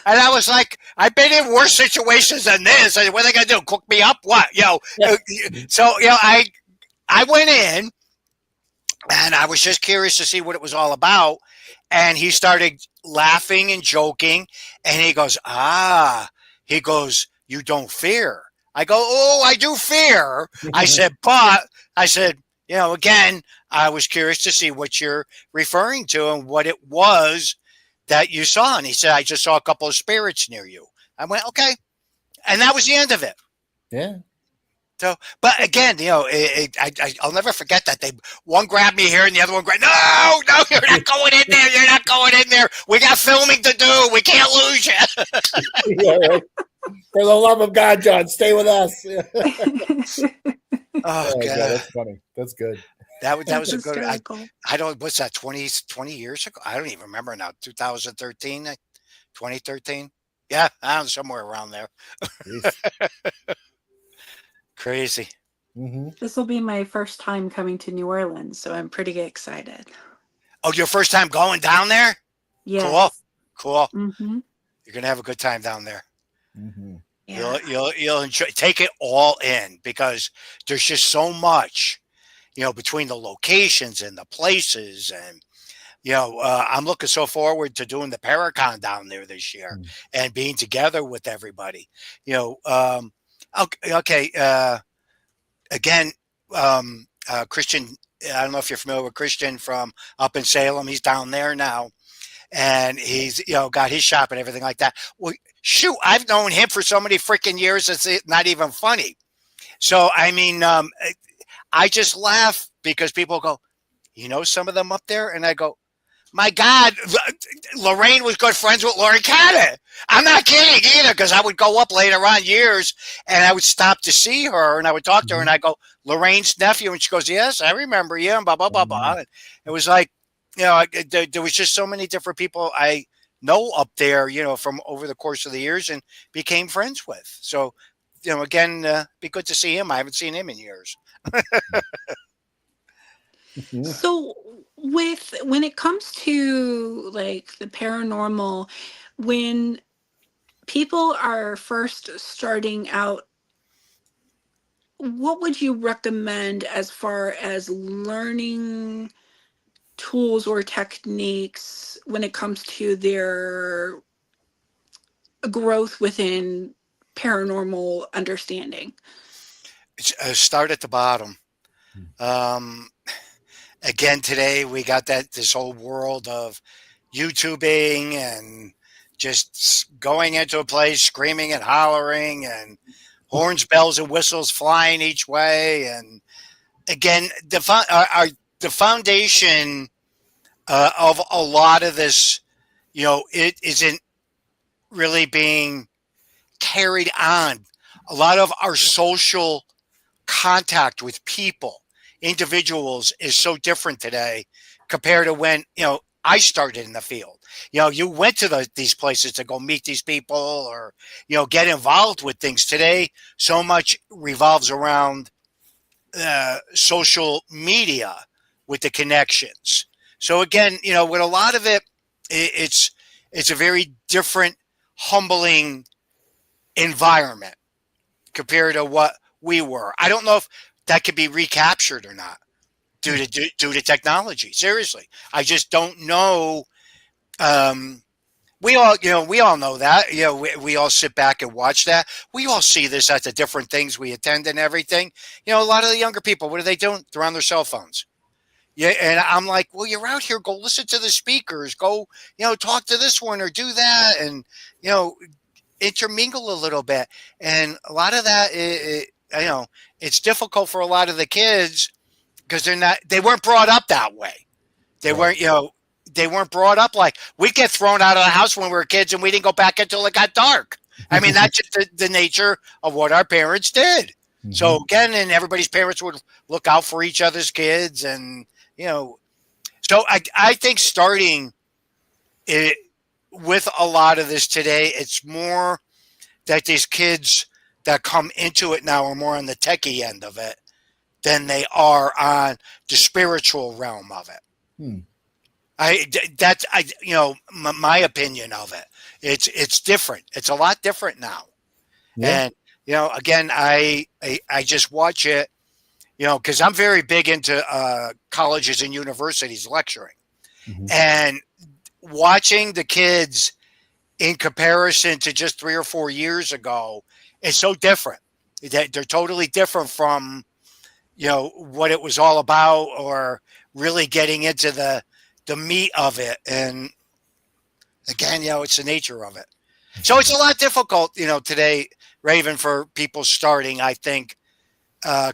And I was like, I've been in worse situations than this. What are they gonna do? Cook me up? What? So I went in and I was just curious to see what it was all about. And he started laughing and joking. And he goes, he goes, "You don't fear." I go, "Oh, I do fear." I said, again, I was curious to see what you're referring to and what it was that you saw. And he said, "I just saw a couple of spirits near you." I went, "Okay." And that was the end of it. yeah. So, but again, I'll never forget that one grabbed me here and the other one grabbed. No, you're not going in there. You're not going in there. We got filming to do. We can't lose you. Yeah, right. For the love of God, John, stay with us. Oh God, that's funny. That's good. that was a good. Hysterical. I don't. What's that? 20 years ago? I don't even remember now. 2013, 2013. Yeah, I don't know, somewhere around there. Crazy. Mm-hmm. This will be my first time coming to New Orleans, so I'm pretty excited. Oh, your first time going down there? Yes. Cool. Mm-hmm. You're gonna have a good time down there. Mm-hmm. Yeah. You'll enjoy. Take it all in because there's just so much, between the locations and the places, and I'm looking so forward to doing the Paracon down there this year and being together with everybody. Okay. Again, Christian. I don't know if you're familiar with Christian from up in Salem. He's down there now, and he's got his shop and everything like that. Well, shoot, I've known him for so many freaking years. It's not even funny. So I mean, I just laugh because people go, some of them up there, and I go, my God, Lorraine was good friends with Lori Cannon. I'm not kidding either, because I would go up later on years and I would stop to see her and I would talk to her and I go, "Lorraine's nephew," and she goes, "Yes, I remember you," and blah, blah, blah, blah. And it was like, there was just so many different people I know up there, from over the course of the years and became friends with. So, again, be good to see him. I haven't seen him in years. So when it comes to like the paranormal, when people are first starting out, what would you recommend as far as learning tools or techniques when it comes to their growth within paranormal understanding? Start at the bottom. Um, Again, today we got this whole world of YouTubing and just going into a place, screaming and hollering, and horns, bells, and whistles flying each way. And again, the foundation of a lot of this, it isn't really being carried on. A lot of our social contact with people, individuals, is so different today compared to when I started in the field. You went to these places to go meet these people or get involved with things. Today, so much revolves around social media with the connections. So again, with a lot of it, it's a very different, humbling environment compared to what we were. I don't know if that could be recaptured or not due to technology. Seriously, I just don't know. We all know that. We all sit back and watch that. We all see this at the different things we attend and everything. A lot of the younger people, what are they doing? They're on their cell phones. Yeah, and I'm like, well, you're out here. Go listen to the speakers. Go, talk to this one or do that, and intermingle a little bit. And a lot of that, it's difficult for a lot of the kids because they weren't brought up that way. They weren't, they weren't brought up like we'd get thrown out of the house when we were kids and we didn't go back until it got dark. I mean, that's just the nature of what our parents did. Mm-hmm. So again, and everybody's parents would look out for each other's kids. And, so I think starting it with a lot of this today, it's more that these kids that come into it now are more on the techie end of it than they are on the spiritual realm of it. My opinion of it. It's different. It's a lot different now. Yeah. And, again, I just watch it, because I'm very big into colleges and universities lecturing. Mm-hmm. And watching the kids in comparison to just 3 or 4 years ago is so different. They're totally different from, what it was all about or really getting into the meat of it. And again, it's the nature of it. So it's a lot difficult, today, Raven, for people starting, I think,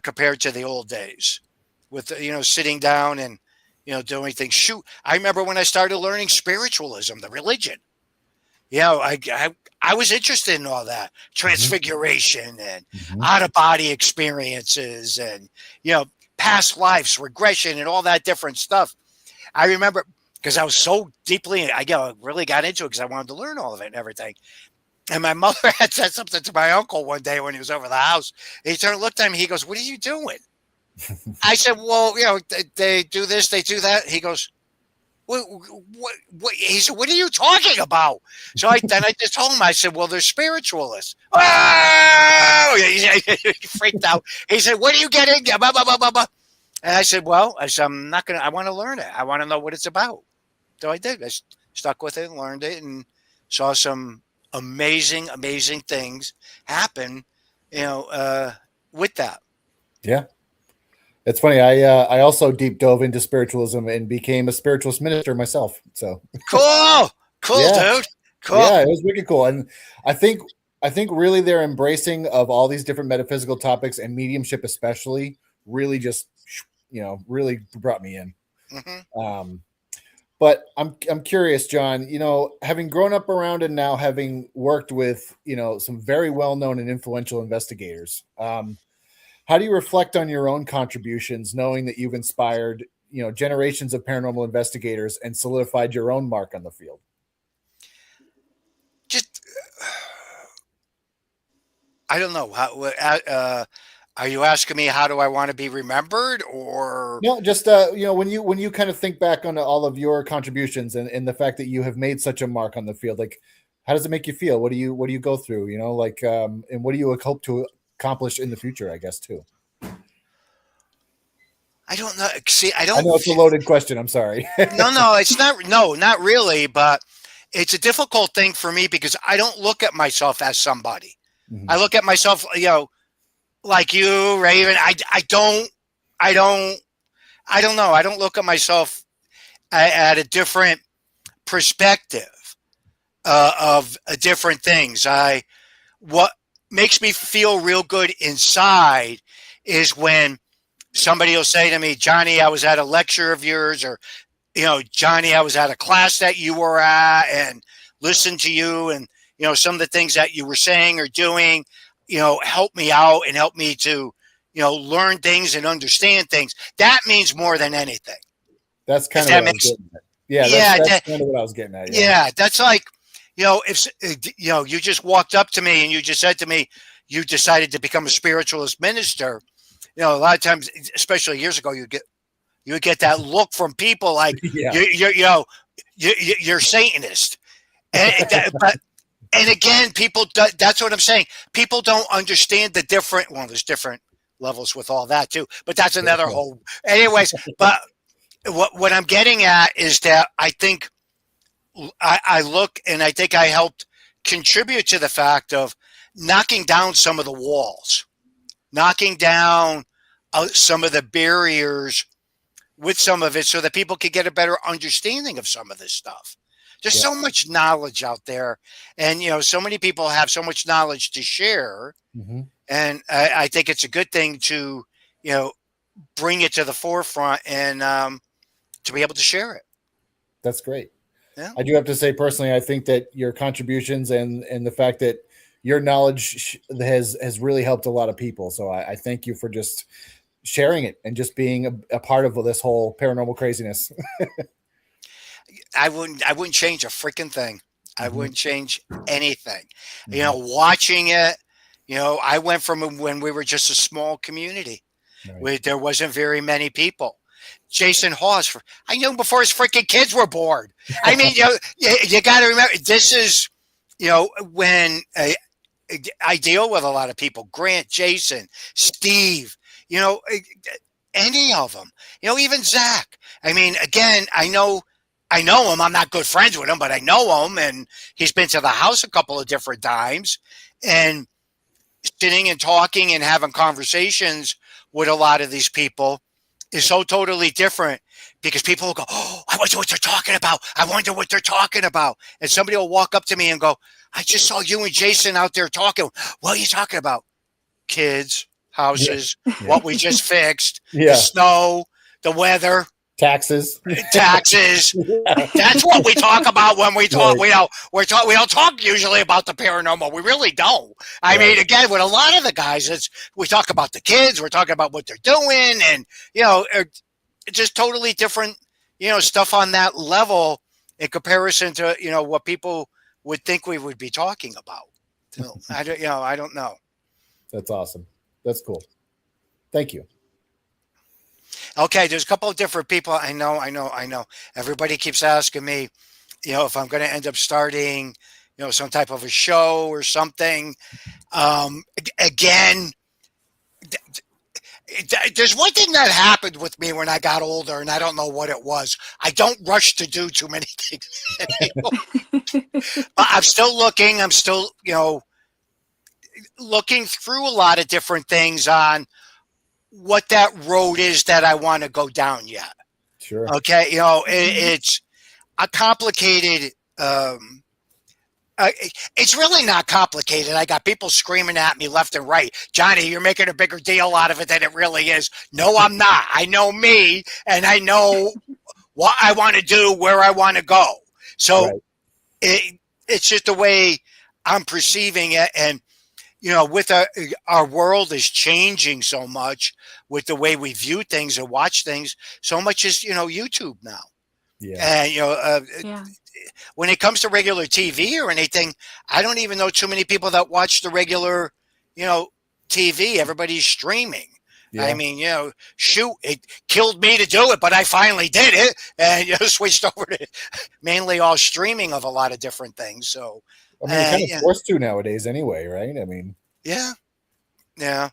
compared to the old days with, sitting down and, doing things. Shoot, I remember when I started learning spiritualism, the religion. I was interested in all that transfiguration and out of body experiences and, past lives, regression and all that different stuff. I remember because I was so deeply, I really got into it because I wanted to learn all of it and everything. And my mother had said something to my uncle one day when he was over the house. He turned and looked at me. He goes, "What are you doing?" I said, "Well, they do this, they do that." He goes, What? He said, "What are you talking about?" So then I just told him, I said, "Well, they're spiritualists." Oh, he freaked out. He said, "What are you getting?" Blah, blah, blah, blah, blah. And I said, I'm not going to, I want to learn it. I want to know what it's about. So I did. I stuck with it and learned it and saw some amazing, amazing things happen, with that. Yeah. It's funny. I also deep dove into spiritualism and became a spiritualist minister myself. So cool, yeah. Dude. Cool. Yeah, it was wicked cool. And I think really their embracing of all these different metaphysical topics and mediumship, especially, really just, really brought me in. Mm-hmm. But I'm curious, John, having grown up around and now having worked with, some very well-known and influential investigators, how do you reflect on your own contributions, knowing that you've inspired, generations of paranormal investigators and solidified your own mark on the field? Just, I don't know. Are you asking me how do I want to be remembered, or no? Just when you kind of think back on all of your contributions and the fact that you have made such a mark on the field, like, how does it make you feel? What do you go through? And what do you hope to accomplish in the future, I guess, too? I don't know. See, I know it's a loaded question. I'm sorry. No, it's not. No, not really. But it's a difficult thing for me because I don't look at myself as somebody. Mm-hmm. I look at myself, like you, Raven, I don't, I don't know. I don't look at myself at a different perspective of different things. What makes me feel real good inside is when somebody will say to me, Johnny, I was at a lecture of yours, or Johnny, I was at a class that you were at and listened to you, and some of the things that you were saying or doing, help me out and help me to, learn things and understand things. That means more than anything. That's If kind of that what I was makes, getting at. Yeah, yeah, that's kind of what I was getting at. Yeah. yeah, that's like, if you just walked up to me and you just said to me, you decided to become a spiritualist minister. A lot of times, especially years ago, you would get that look from people like Yeah. you're Satanist, but and again, people. That's what I'm saying. People don't understand the different. Well, there's different levels with all that too, but that's another whole. Anyways, but what I'm getting at is that I think I look and I think I helped contribute to the fact of knocking down some of the walls, knocking down some of the barriers with some of it so that people could get a better understanding of some of this stuff. There's Yeah. so much knowledge out there, and so many people have so much knowledge to share, Mhm. and I think it's a good thing to bring it to the forefront and to be able to share it. That's great. Yeah. I do have to say personally, I think that your contributions and the fact that your knowledge has really helped a lot of people. So I thank you for just sharing it and just being a part of this whole paranormal craziness. I wouldn't change a freaking thing. I Mhm. wouldn't change anything. Mhm. Watching it, I went from when we were just a small community Right. where there wasn't very many people. Jason Hawes, I knew him before his freaking kids were born. I mean, you got to remember, this is, when I deal with a lot of people, Grant, Jason, Steve, any of them, even Zach. I mean, again, I know him. I'm not good friends with him, but I know him, and he's been to the house a couple of different times, and sitting and talking and having conversations with a lot of these people is so totally different because people will go, "Oh, I wonder what they're talking about. I wonder what they're talking about." And somebody will walk up to me and go, "I just saw you and Jason out there talking. What are you talking about?" Kids, Yeah. houses, Yeah. what we just fixed, the Yeah. snow, the weather, Taxes. taxes. Yeah. That's what we talk about when we talk. Right. We don't talk usually about the paranormal. We really don't. I Right. mean, again, with a lot of the guys, we talk about the kids. We're talking about what they're doing, and just totally different, stuff on that level in comparison to what people would think we would be talking about. So I don't know. That's awesome. That's cool. Thank you. Okay, there's a couple of different people. I know. Everybody keeps asking me, if I'm going to end up starting, some type of a show or something. Again, there's one thing that happened with me when I got older, and I don't know what it was. I don't rush to do too many things anymore. But I'm still looking. I'm still, looking through a lot of different things on what that road is that I want to go down yet. Sure. Okay, Mhm. it's a complicated. Uh, it's really not complicated. I got people screaming at me left and right. Johnny, you're making a bigger deal out of it than it really is. No, I'm not. I know me, and I know what I want to do, where I want to go. So Right. it's just the way I'm perceiving it, and with our world is changing so much with the way we view things and watch things. So much is YouTube now, Yeah. and Yeah. when it comes to regular TV or anything, I don't even know too many people that watch the regular, you know, TV. Everybody's streaming. I Yeah. mean, shoot, it killed me to do it, but I finally did it and switched over to mainly all streaming of a lot of different things. So, I mean, you're kind of yeah, forced to nowadays anyway, right? I mean, yeah, yeah.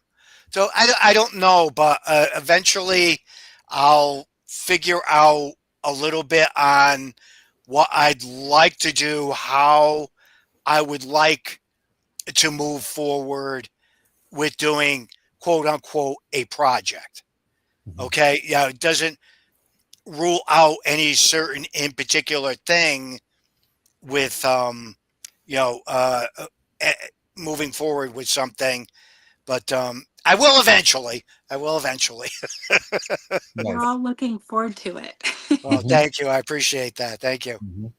So I don't know, but eventually I'll figure out a little bit on what I'd like to do, how I would like to move forward with doing quote unquote a project. Mhm. Okay, yeah, it doesn't rule out any certain in particular thing with you know eh, moving forward with something, but I will eventually. I will eventually. We're Nice. all looking forward to it. Well, Mhm. thank you. I appreciate that. Thank you. Mhm.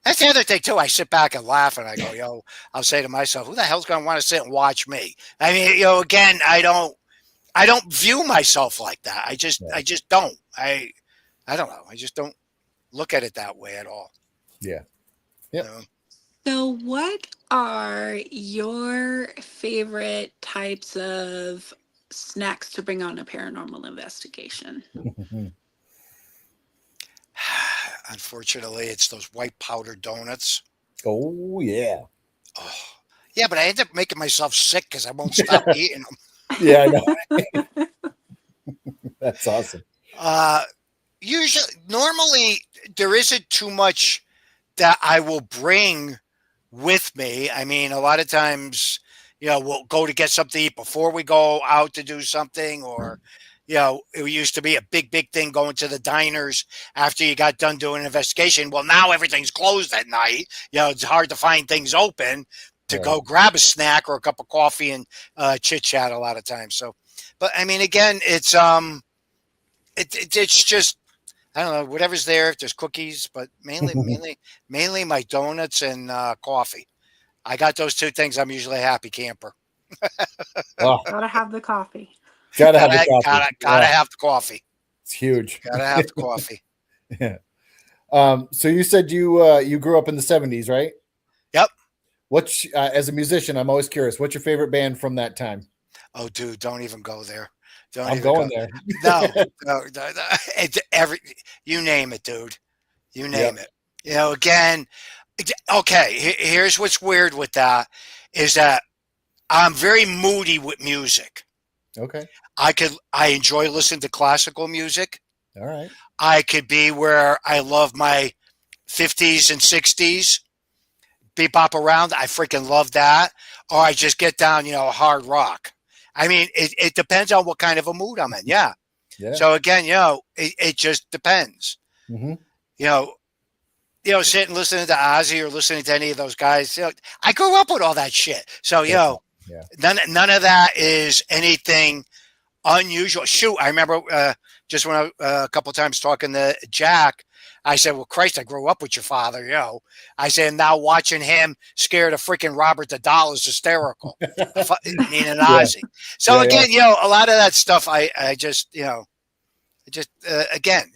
That's the other thing too. I sit back and laugh, and I go, "Yo," I'll say to myself, "Who the hell's going to want to sit and watch me?" I mean, again, I don't view myself like that. Yeah. I just don't. I don't know. I just don't look at it that way at all. Yeah. You Yep. know? So, what are your favorite types of snacks to bring on a paranormal investigation? Unfortunately, it's those white powder donuts. Oh yeah. Oh, yeah, but I end up making myself sick because I won't stop eating them. Yeah, I know. That's awesome. Uh, Usually, normally, there isn't too much that I will bring with me. I mean, a lot of times, we'll go to get something to eat before we go out to do something, or, it used to be a big thing going to the diners after you got done doing an investigation. Well, now everything's closed at night. It's hard to find things open to Right. go grab a snack or a cup of coffee and chit chat a lot of times. So, but I mean, again, it's just I don't know, whatever's there. There's cookies, but mainly my donuts and coffee. I got those two things. I'm usually a happy camper. Oh, Gotta have the coffee. gotta have the Gotta coffee. gotta Yeah, have the coffee. it's huge. Gotta have the coffee. Yeah. So you said you grew up in the 70s, right? Yep. What's as a musician, I'm always curious. What's your favorite band from that time? Oh, dude, don't even go there. Don't I'm even go. going there. No, no. It's you name it, dude. You Yep. name it. Again. Okay. Here's what's weird with that is that I'm very moody with music. Okay. I enjoy listening to classical music. All right. I could be where I love my 50s and 60s bebop around. I freaking love that. Or I just get down, hard rock. I mean, it depends on what kind of a mood I'm in. Yeah. Yeah. So again, it just depends. Mm-hmm. You know, sitting listening to Ozzy or listening to any of those guys. I grew up with all that shit. So, Yeah. none of that is anything unusual. Shoot, I remember just when a couple of times talking to Jack, I said, "Well, Christ, I grew up with your father." I said, "Now watching him scare the freaking Robert the Doll is hysterical." Meaning Yeah. Ozzy. So Yeah. Yeah. again, a lot of that stuff, I just, again,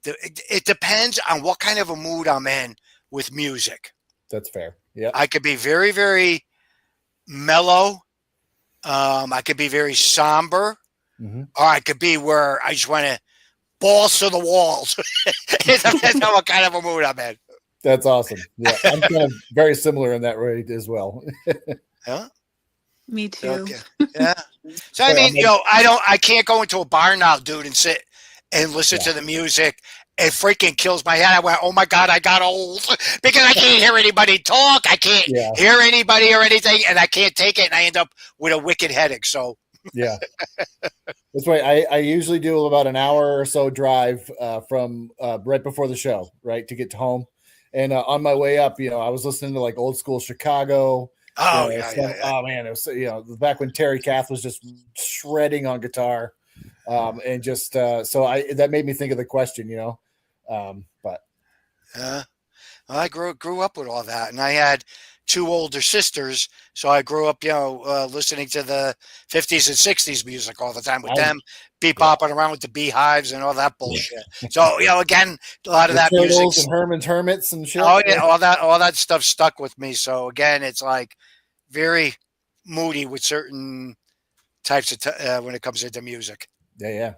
it depends on what kind of a mood I'm in with music. That's fair. Yep. I could be very, very mellow. I could be very somber, Mm-hmm. or I could be where I just want to balls to the walls. It depends on what kind of a mood I'm in. That's awesome. Yeah. I'm kind of very similar in that way as well. Huh? Me too. Okay. Yeah. So I Sorry, mean, I'm like, I can't go into a bar now, dude, and sit and listen yeah. to the music. It freaking kills my head. I went, oh my God, I got old because I can't hear anybody talk. I can't Yeah. hear anybody or anything, and I can't take it, and I end up with a wicked headache. So Yeah. That's right. I usually do about an hour or so drive from right before the show, right, to get to home. And on my way up, I was listening to like old school Chicago. oh yeah, yeah, yeah. Oh man, it was back when Terry Kath was just shredding on guitar, and just so that made me think of the question, but Well, I grew up with all that, and I had two older sisters, so I grew up, listening to the 50s and 60s music all the time with I them, yeah, bopping around with the beehives and all that bullshit. So, again, a lot of the that Turtles music's and Herman's Hermits and shit. oh yeah, all that stuff stuck with me. So again, it's like very moody with certain types of when it comes into music. Yeah, yeah.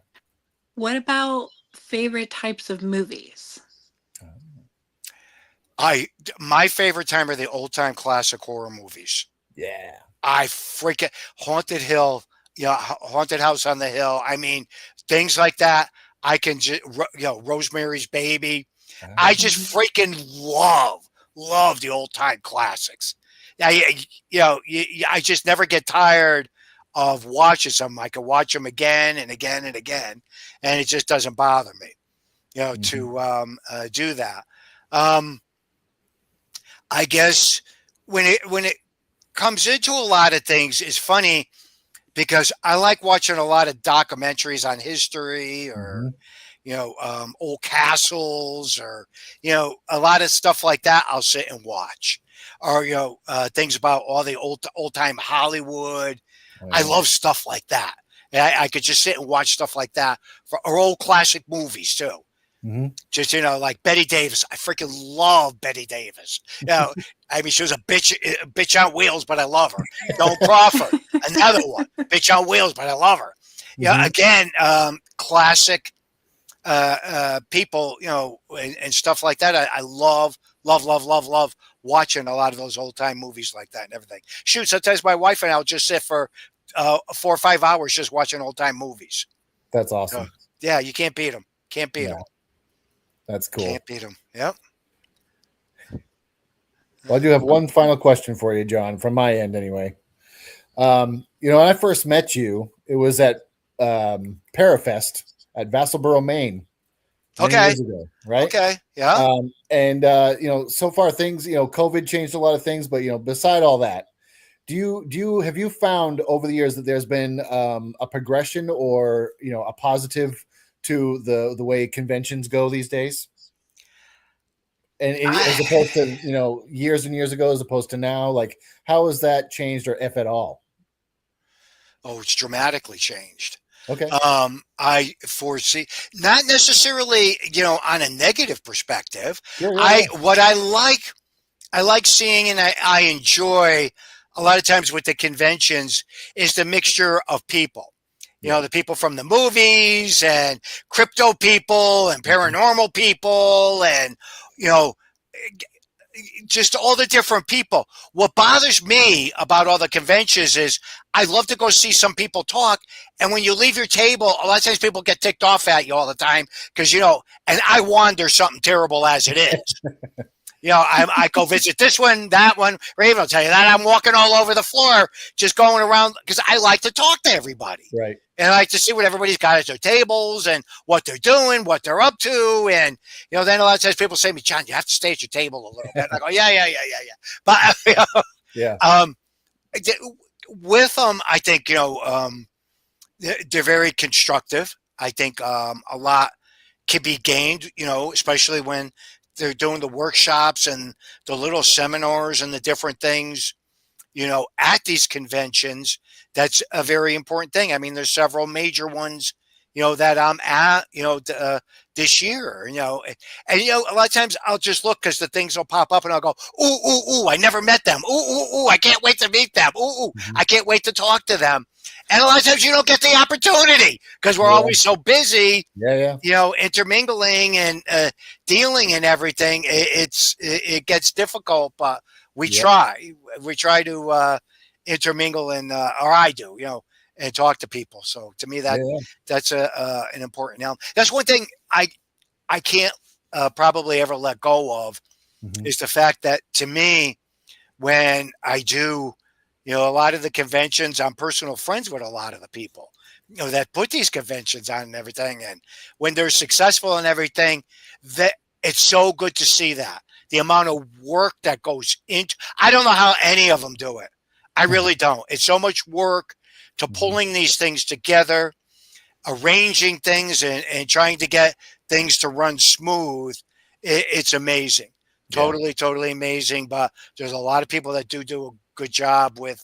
What about favorite types of movies? My favorite time are the old time classic horror movies. Yeah. I freaking Haunted Hill, Haunted House on the Hill. I mean, things like that. I can just, Rosemary's Baby. I just Mhm. freaking love the old time classics. I just never get tired of watching some. I can watch them again and again and again, and it just doesn't bother me, to do that. Um, I guess when it comes into a lot of things, it's funny because I like watching a lot of documentaries on history or Mhm. old castles or a lot of stuff like that. I'll sit and watch, or things about all the old time Hollywood. Oh, I yeah. love stuff like that. And I could just sit and watch stuff like that or old classic movies too. Mhm. Just like Betty Davis. I freaking love Betty Davis. I mean, she was a bitch on wheels, but I love her. Joan Crawford, another one, bitch on wheels, but I love her. Mhm. Again, classic people, and stuff like that. I love, love, love, love, love watching a lot of those old time movies like that and everything. Shoot, sometimes my wife and I'll just sit for 4 or 5 hours just watching old time movies. That's Uh, awesome. yeah, you can't beat them. Can't beat Yeah, them. that's cool. Can't beat them. Yep. Well, I do have one final question for you, John, from my end anyway. When I first met you, it was at Parafest at Vassalboro, Maine, many Okay. years ago, right? Okay. Yeah. And so far things, COVID changed a lot of things, but beside all that, have you found over the years that there's been a progression or a positive to the way conventions go these days? And as I, opposed to years and years ago, as opposed to now, like how has that changed, or if at all? oh, it's dramatically changed. Okay. I foresee not necessarily, on a negative perspective. Sure. Yeah. What I like seeing and I enjoy a lot of times with the conventions is the mixture of people. Yeah. The people from the movies and crypto people and paranormal people and, you know, just all the different people. What bothers me about all the conventions is I love to go see some people talk. And when you leave your table, a lot of times people get ticked off at you all the time because, and I wander something terrible as it is. I go visit this one, that one. Raven will tell you that I'm walking all over the floor, just going around because I like to talk to everybody. Right. And I like to see what everybody's got at their tables and what they're doing, what they're up to. And, then a lot of times people say to me, John, you have to stay at your table a little bit. And I go, yeah. But, Yeah. with them, I think, they're very constructive. I think a lot can be gained, especially when they're doing the workshops and the little seminars and the different things, at these conventions. That's a very important thing. I mean, there's several major ones, that I'm at, this year, and, a lot of times I'll just look because the things will pop up and I'll go, ooh, I never met them. Ooh, I can't wait to meet them. Ooh, Mhm. I can't wait to talk to them. And a lot of times you don't get the opportunity because we're always so busy, Yeah. intermingling and dealing and everything. It gets difficult, but we try to intermingle and or I do, and talk to people. So to me, that's an important element. That's one thing I can't probably ever let go of Mhm. is the fact that to me, when I do, a lot of the conventions, I'm personal friends with a lot of the people, that put these conventions on and everything. And when they're successful and everything, that it's so good to see that the amount of work that goes into, I don't know how any of them do it. I really don't. It's so much work to Mhm. pulling these things together, arranging things and trying to get things to run smooth. It's amazing. Yeah. Totally amazing. But there's a lot of people that do a good job with,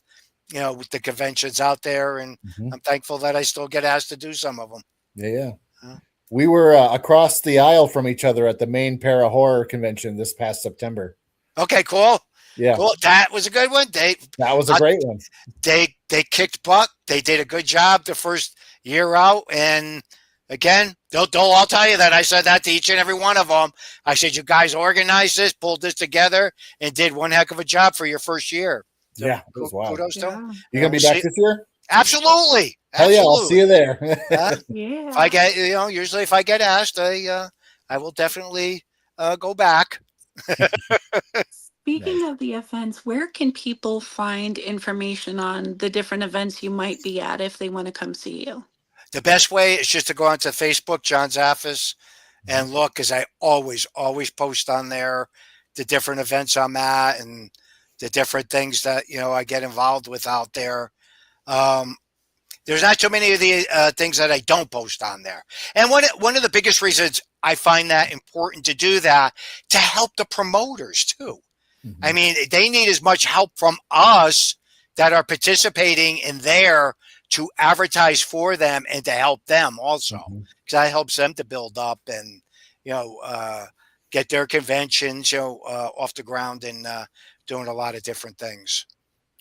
with the conventions out there. And Mhm. I'm thankful that I still get asked to do some of them. Yeah. Uh, We were across the aisle from each other at the Maine Para Horror Convention this past September. Okay, cool. Yeah. Cool. That was a good one. That was a great one. They kicked butt. They did a good job the first year out. And again, they'll all tell you that I said that to each and every one of them. I said, you guys organized this, pulled this together, and did one heck of a job for your first year. So Yeah, it was wild. kudos to them. Yeah. You gonna be back this year? Absolutely. Hell yeah, I'll see you there. If Yeah. I get, usually if I get asked, I will definitely go back. Speaking Nice. of the events, where can people find information on the different events you might be at if they want to come see you? The best way is just to go onto Facebook, John Zaffis, Mhm. and look, because I always post on there the different events I'm at and the different things that I get involved with out there. Um, there's not too many of the things that I don't post on there, and one of the biggest reasons I find that important to do that to help the promoters too. I Mhm. mean, they need as much help from us that are participating in there to advertise for them and to help them also, Mhm. because that helps them to build up and you know uh, get their conventions off the ground and doing a lot of different things.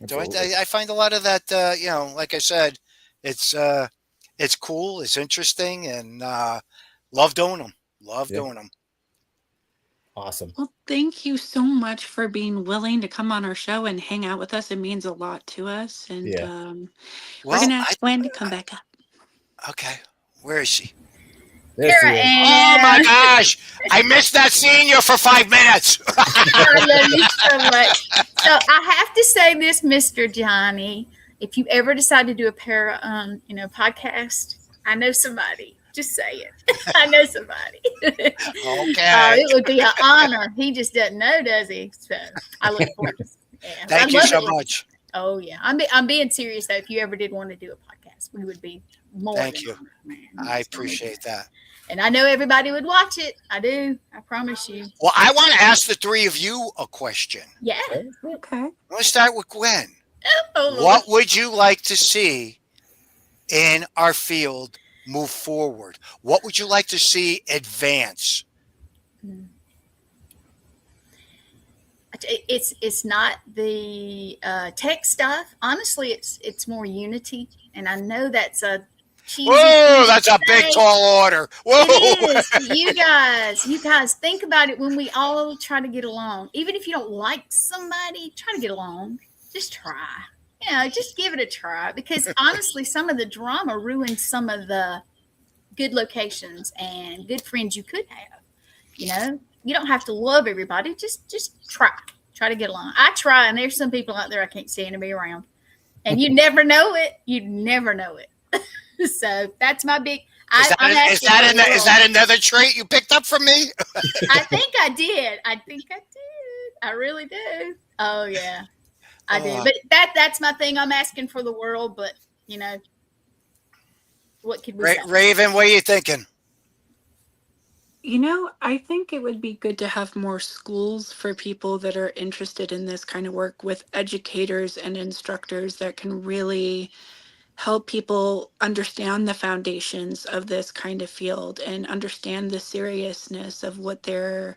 So Absolutely. I find a lot of that. Like I said, it's it's cool, it's interesting, and love doing them. Love Yeah. doing them. Awesome. Well, thank you so much for being willing to come on our show and hang out with us. It means a lot to us. And Yeah. we're going Well, to ask Gwen to come back up. okay. Where is she? There Here she is. Oh my I am. gosh! I missed that seeing you for 5 minutes. I love you so much. So I have to say this, Mr. Johnny. If you ever decide to do a podcast, I know somebody. Just say it. I know somebody. Okay. It would be an honor. He just doesn't know, does he? So I look forward to it. Yeah, I Thank you love so it. much. Oh yeah, I'm being serious though. If you ever did want to do a podcast, we would be more Thank than you. honored, man. I appreciate that. And I know everybody would watch it. I do. I promise you. Well, I want to ask the three of you a question. Yeah. Okay. Let's start with Gwen. Oh Lord. What would you like to see in our field move forward? What would you like to see advance? It's not the tech stuff. Honestly, it's more unity, and I know that's a cheesy Whoa, thing that's to a big say. tall order. Whoa. It is. You guys think about it when we all try to get along. Even if you don't like somebody, try to get along. Just try. Just give it a try. Because honestly, some of the drama ruins some of the good locations and good friends you could have. You don't have to love everybody. Just try. Try to get along. I try, and there's some people out there I can't stand to be around. And you never know it. You never know it. So that's my big. Is I'm asking for the is world. that another trait you picked up from me? I think I did. I really do. Oh yeah, I do. But that's my thing. I'm asking for the world, but what could we say? Raven, what are you thinking? I think it would be good to have more schools for people that are interested in this kind of work with educators and instructors that can really help people understand the foundations of this kind of field and understand the seriousness of what they're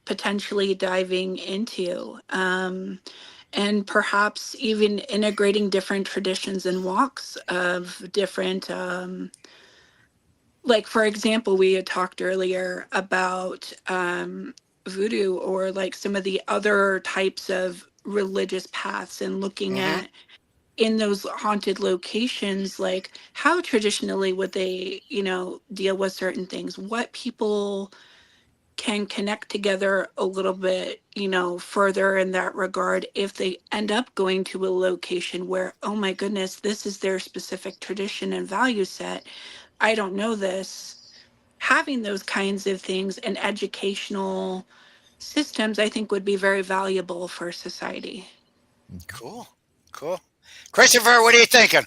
potentially diving into. And perhaps even integrating different traditions and walks of different like for example, we had talked earlier about voodoo or like some of the other types of religious paths and looking Mm-hmm. at in those haunted locations, like how traditionally would they, deal with certain things, what people can connect together a little bit, further in that regard if they end up going to a location where, oh my goodness, this is their specific tradition and value set. I don't know this. Having those kinds of things and educational systems, I think, would be very valuable for society. Cool. Cool. Christopher, what are you thinking?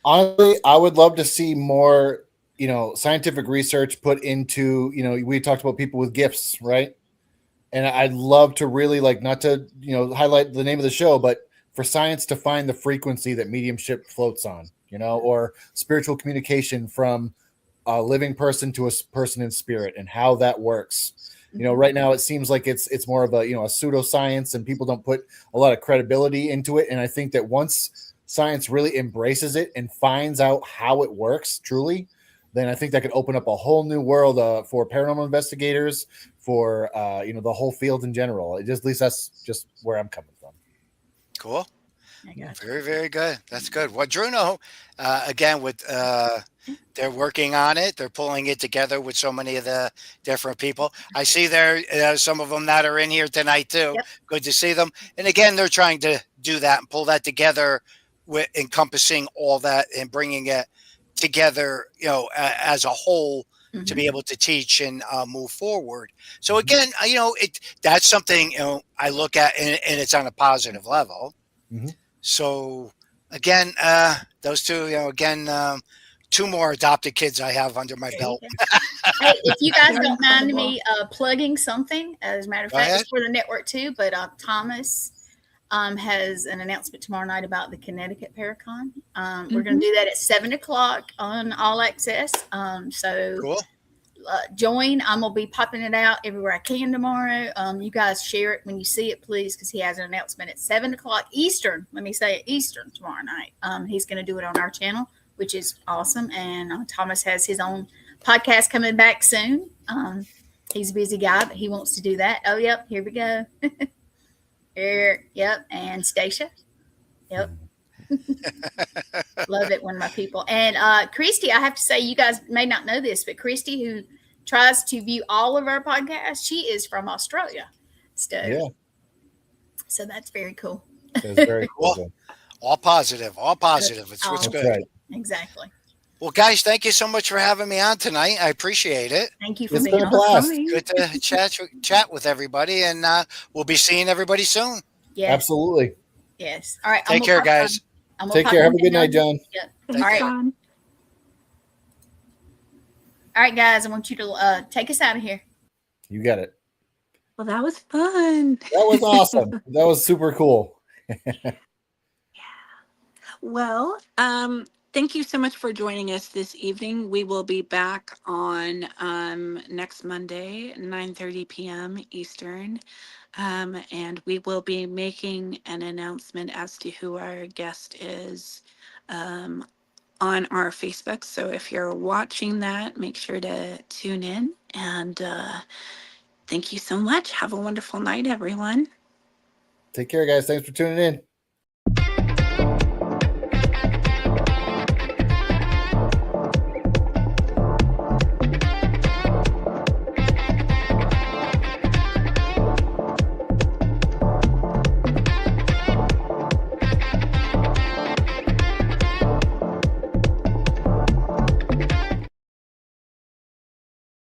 Honestly, I would love to see more, scientific research put into, we talked about people with gifts, right? And I'd love to really not to, highlight the name of the show, but for science to find the frequency that mediumship floats on, or spiritual communication from a living person to a person in spirit and how that works. Right now it seems like it's more of a, a pseudoscience and people don't put a lot of credibility into it. And I think that once science really embraces it and finds out how it works truly, then I think that could open up a whole new world for paranormal investigators, for the whole field in general. At least that's just where I'm coming from. Cool. I got you. Very, very good. That's good. Well, Druno, again, with they're working on it. They're pulling it together with so many of the different people. I see there some of them that are in here tonight too. Yep. Good to see them. And again, they're trying to do that and pull that together with encompassing all that and bringing it together, as a whole to be able to teach and move forward. So again, that's something I look at and it's on a positive level. Mhm. So again, those two, again, two more adopted kids I have under my There you belt. go. Hey, if you guys Very don't mind incredible. me plugging something, as a matter of Go fact, ahead. it's for the network too. But Thomas has an announcement tomorrow night about the Connecticut Paracon. We're going to do that at 7:00 on All Access. So Cool. join. I'm gonna be popping it out everywhere I can tomorrow. You guys share it when you see it, please, because he has an announcement at 7:00 Eastern. Let me say it, Eastern tomorrow night. He's going to do it on our channel, which is awesome. And Thomas has his own podcast coming back soon. He's a busy guy, but he wants to do that. Oh, yep. Here we go. Here, yep. And Stacia. Yep. Love it when my people. And Christy, I have to say, you guys may not know this, but Christy, who tries to view all of our podcasts, she is from Australia. So that's very cool. That's very cool. Well, all positive. All positive. It's what's Awesome. good. That's right. Exactly. Well, guys, thank you so much for having me on tonight. I appreciate it. Thank you for It's being been a on. blast. Funny. Good to chat with everybody, and we'll be seeing everybody soon. Yes. Absolutely. Yes. All right. Take care, guys. Take care. Have a good night, John. Yep. Thanks, All right. John. All right, guys. I want you to take us out of here. You got it. Well, that was fun. That was awesome. That was super cool. Well, thank you so much for joining us this evening. We will be back on next Monday, 9:30 p.m. Eastern. And we will be making an announcement as to who our guest is on our Facebook. So if you're watching that, make sure to tune in. And thank you so much. Have a wonderful night, everyone. Take care, guys. Thanks for tuning in.